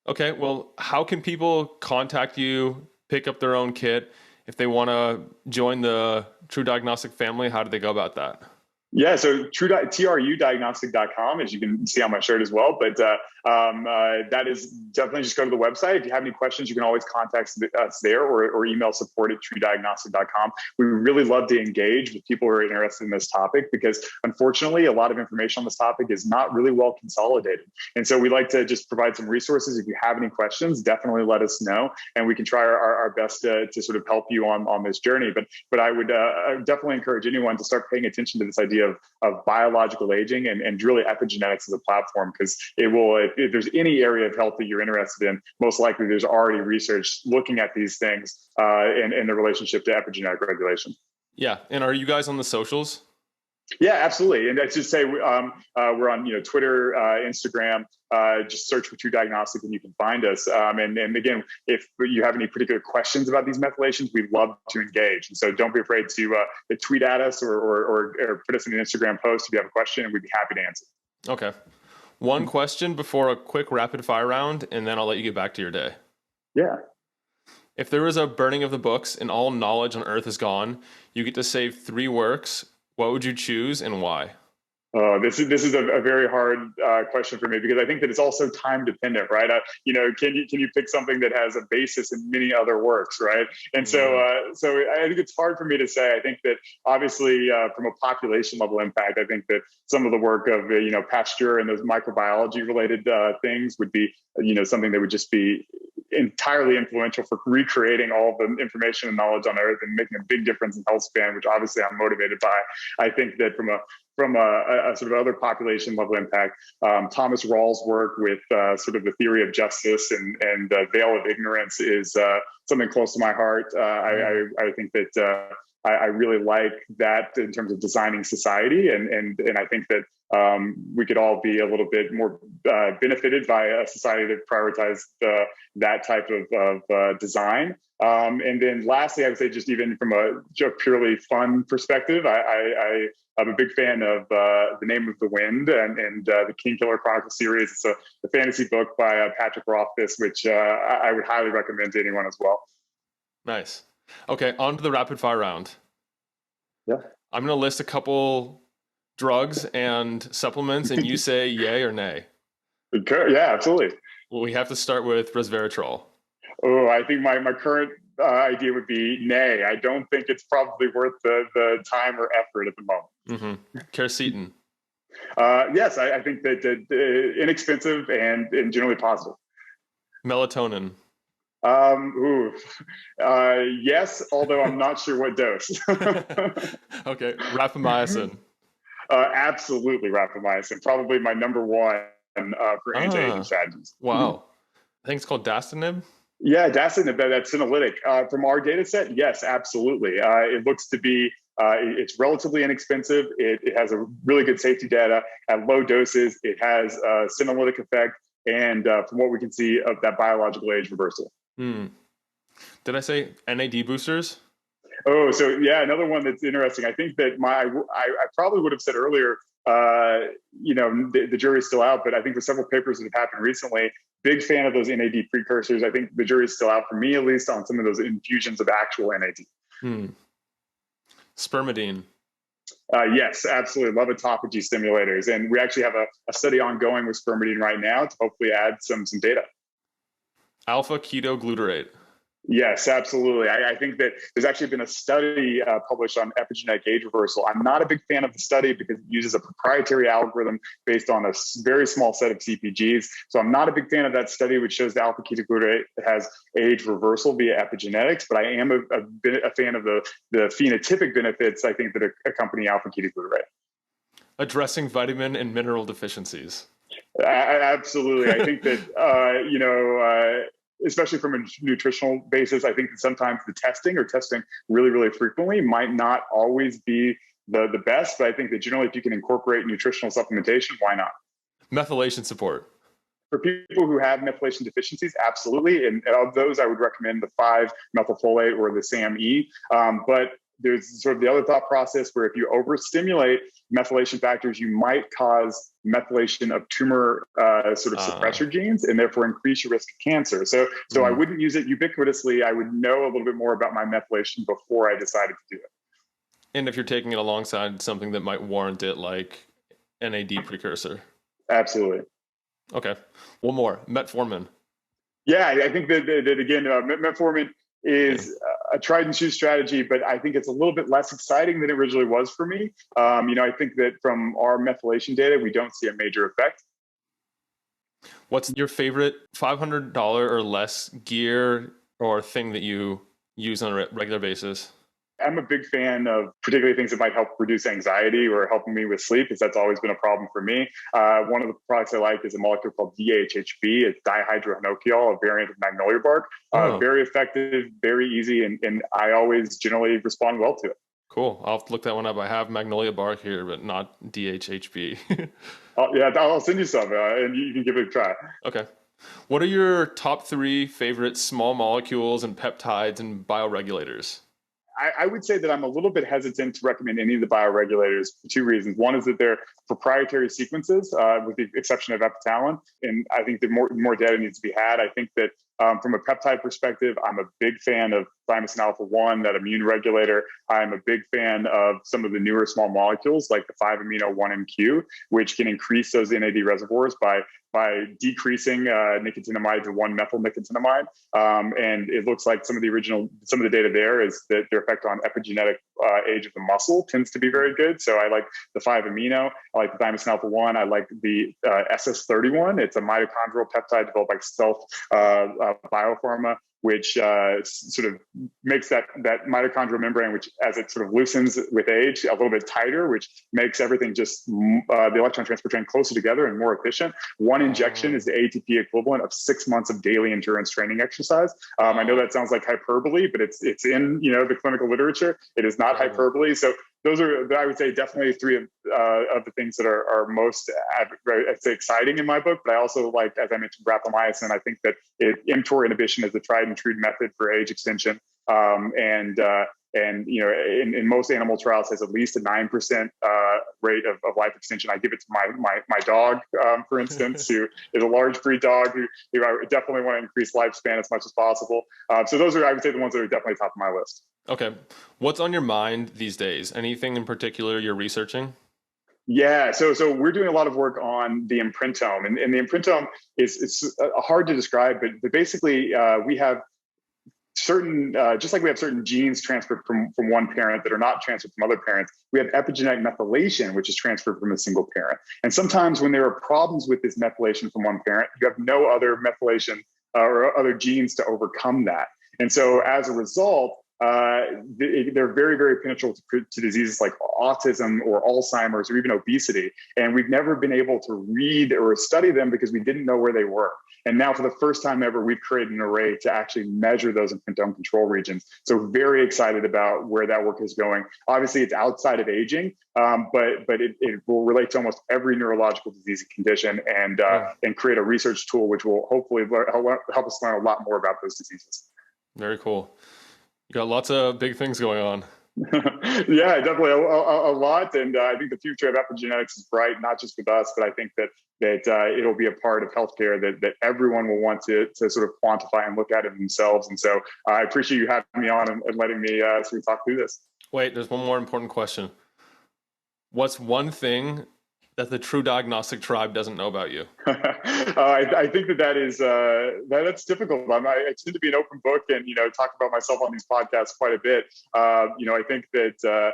Okay. Well, how can people contact you, pick up their own kit? If they want to join the TruDiagnostic family, how do they go about that? Yeah, so trudiagnostic.com, as you can see on my shirt as well. But that is definitely just go to the website. If you have any questions, you can always contact us there or email support@trudiagnostic.com. We really love to engage with people who are interested in this topic because unfortunately, a lot of information on this topic is not really well consolidated. And so we like to just provide some resources. If you have any questions, definitely let us know and we can try our best to sort of help you on this journey. But I would definitely encourage anyone to start paying attention to this idea of biological aging and really epigenetics as a platform, because it will, if there's any area of health that you're interested in, most likely there's already research looking at these things and the relationship to epigenetic regulation. Yeah. And are you guys on the socials? Yeah, absolutely. And I should say we're on Twitter, Instagram. Just search for TruDiagnostic and you can find us. And again, if you have any particular questions about these methylations, we'd love to engage. And so don't be afraid to tweet at us or put us in an Instagram post if you have a question, and we'd be happy to answer. Okay. One question before a quick rapid fire round, and then I'll let you get back to your day. Yeah. If there was a burning of the books and all knowledge on Earth is gone, you get to save 3 works. What would you choose and why? This is a very hard question for me because I think that it's also time dependent, right? Can you pick something that has a basis in many other works, right? And so I think it's hard for me to say. I think that obviously from a population level impact, I think that some of the work of Pasteur and those microbiology related things would be something that would just be entirely influential for recreating all the information and knowledge on Earth and making a big difference in health span, which obviously I'm motivated by. I think that from a sort of other population level impact, Thomas Rawls' work with sort of the theory of justice and the veil of ignorance is something close to my heart. I think that I really like that in terms of designing society, and I think that we could all be a little bit more benefited by a society that prioritized that type of design. And then lastly, I would say just even from a purely fun perspective, I'm a big fan of The Name of the Wind and the Kingkiller Chronicle series. It's a fantasy book by Patrick Rothfuss, which I would highly recommend to anyone as well. Nice. Okay, on to the rapid fire round. Yeah. I'm going to list a couple drugs and supplements, and you say yay or nay. Okay. Yeah, absolutely. Well, we have to start with resveratrol. Oh, I think my current idea would be nay. I don't think it's probably worth the time or effort at the moment. Mm-hmm. Quercetin. Yes, I think that inexpensive and generally positive. Melatonin. Yes, although I'm not sure what dose. Okay, rapamycin. Absolutely rapamycin. Probably my number one for anti-aging strategies. Wow. I think it's called dasatinib. Yeah, dasatinib, that's senolytic. From our data set, yes, absolutely. It looks to be, it's relatively inexpensive. It has a really good safety data at low doses. It has a senolytic effect. And from what we can see of that biological age reversal. Did I say NAD boosters? Oh, so yeah, another one that's interesting. I think that I probably would have said earlier, the jury's still out, but I think with several papers that have happened recently, big fan of those NAD precursors. I think the jury's still out, for me at least, on some of those infusions of actual NAD. Spermidine. Yes, absolutely. Love autophagy stimulators. And we actually have a study ongoing with spermidine right now to hopefully add some data. Alpha ketoglutarate. Yes, absolutely. I think that there's actually been a study published on epigenetic age reversal. I'm not a big fan of the study because it uses a proprietary algorithm based on a very small set of CPGs. So I'm not a big fan of that study, which shows the alpha ketoglutarate has age reversal via epigenetics. But I am a fan of the phenotypic benefits, I think, that accompany alpha ketoglutarate. Addressing vitamin and mineral deficiencies. Absolutely. I think that, especially from a nutritional basis, I think that sometimes the testing really, really frequently might not always be the best. But I think that generally, if you can incorporate nutritional supplementation, why not? Methylation support. For people who have methylation deficiencies, absolutely. And of those, I would recommend the 5-methylfolate or the SAMe. But there's sort of the other thought process where if you overstimulate methylation factors, you might cause methylation of tumor suppressor genes and therefore increase your risk of cancer. So I wouldn't use it ubiquitously. I would know a little bit more about my methylation before I decided to do it. And if you're taking it alongside something that might warrant it, like NAD precursor. Absolutely. Okay. One more, metformin. Yeah, I think that again, metformin is a tried and true strategy, but I think it's a little bit less exciting than it originally was for me. I think that from our methylation data, we don't see a major effect. What's your favorite $500 or less gear or thing that you use on a regular basis? I'm a big fan of particularly things that might help reduce anxiety or helping me with sleep, because that's always been a problem for me. One of the products I like is a molecule called DHHB. It's dihydrohinochiol, a variant of magnolia bark. Very effective, very easy, and I always generally respond well to it. Cool. I'll have to look that one up. I have magnolia bark here, but not DHHB. I'll send you some, and you can give it a try. Okay. What are your top 3 favorite small molecules and peptides and bioregulators? I would say that I'm a little bit hesitant to recommend any of the bioregulators for 2 reasons. One is that they're proprietary sequences, with the exception of epitalin, and I think that more data needs to be had. I think that from a peptide perspective, I'm a big fan of thymosin alpha-1, that immune regulator. I'm a big fan of some of the newer small molecules like the 5-amino-1-MQ, which can increase those NAD reservoirs by decreasing nicotinamide to 1-methyl-nicotinamide. And it looks like some of the data there is that their effect on epigenetic age of the muscle tends to be very good. So I like the 5-amino, I like the thymosin alpha-1, I like the SS31. It's a mitochondrial peptide developed by Stealth biopharma, which sort of makes that mitochondrial membrane, which as it sort of loosens with age, a little bit tighter, which makes everything just the electron transport chain closer together and more efficient. One injection is the ATP equivalent of 6 months of daily endurance training exercise. I know that sounds like hyperbole, but it's in the clinical literature. It is not hyperbole. So those are, I would say, definitely three of the things that are most, I'd say, exciting in my book. But I also like, as I mentioned, rapamycin. I think that mTOR inhibition is the tried and true method for age extension. And in most animal trials has at least a 9% rate of life extension. I give it to my dog, for instance, who is a large breed dog who I definitely want to increase lifespan as much as possible. So those are, I would say, the ones that are definitely top of my list. Okay. What's on your mind these days? Anything in particular you're researching? Yeah, so we're doing a lot of work on the imprintome, and the imprintome is hard to describe, but basically we have certain, just like we have certain genes transferred from one parent that are not transferred from other parents, we have epigenetic methylation, which is transferred from a single parent. And sometimes when there are problems with this methylation from one parent, you have no other methylation or other genes to overcome that. And so as a result, they're very, very penetrable to diseases like autism or Alzheimer's or even obesity. And we've never been able to read or study them because we didn't know where they were. And now for the first time ever, we've created an array to actually measure those imprintome control regions. So very excited about where that work is going. Obviously, it's outside of aging, but it will relate to almost every neurological disease and condition and create a research tool which will hopefully help us learn a lot more about those diseases. Very cool. You got lots of big things going on. Yeah, definitely a lot. And I think the future of epigenetics is bright, not just with us, but I think that it'll be a part of healthcare that everyone will want to sort of quantify and look at it themselves. And so I appreciate you having me on and letting me sort of talk through this. Wait, there's one more important question. What's one thing that the TruDiagnostic tribe doesn't know about you? I think that's difficult. I tend to be an open book and talk about myself on these podcasts quite a bit. I think that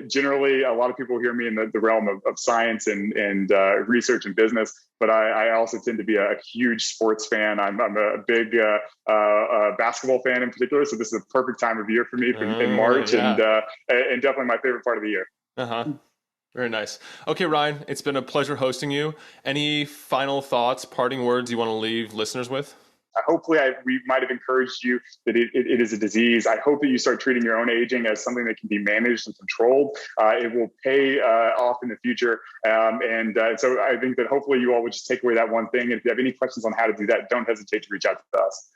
generally a lot of people hear me in the realm of science and research and business, but I also tend to be a huge sports fan. I'm a big basketball fan in particular, so this is a perfect time of year for me in March, and definitely my favorite part of the year. Very nice. Okay, Ryan, it's been a pleasure hosting you. Any final thoughts, parting words you want to leave listeners with? Hopefully we might have encouraged you that it is a disease. I hope that you start treating your own aging as something that can be managed and controlled. It will pay off in the future. So I think that hopefully you all would just take away that one thing. And if you have any questions on how to do that, don't hesitate to reach out to us.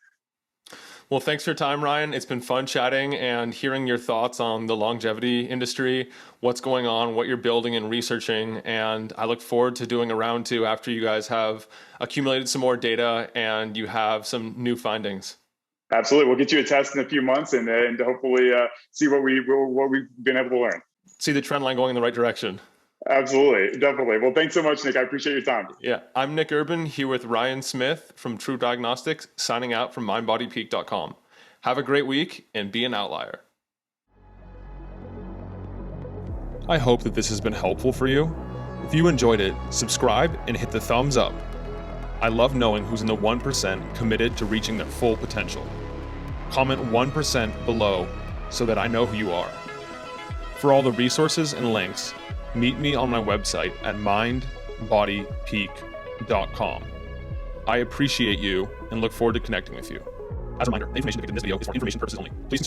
Well, thanks for your time, Ryan. It's been fun chatting and hearing your thoughts on the longevity industry, what's going on, what you're building and researching. And I look forward to doing a round two after you guys have accumulated some more data and you have some new findings. Absolutely. We'll get you a test in a few months and hopefully see what we've been able to learn. See the trend line going in the right direction. Absolutely. Definitely. Well, thanks so much, Nick. I appreciate your time. Yeah. I'm Nick Urban here with Ryan Smith from TruDiagnostics, signing out from mindbodypeak.com. Have a great week and be an outlier. I hope that this has been helpful for you. If you enjoyed it, subscribe and hit the thumbs up. I love knowing who's in the 1% committed to reaching their full potential. Comment 1% below so that I know who you are. For all the resources and links, meet me on my website at mindbodypeak.com. I appreciate you and look forward to connecting with you. As a reminder, the information depicted in this video is for information purposes only. Please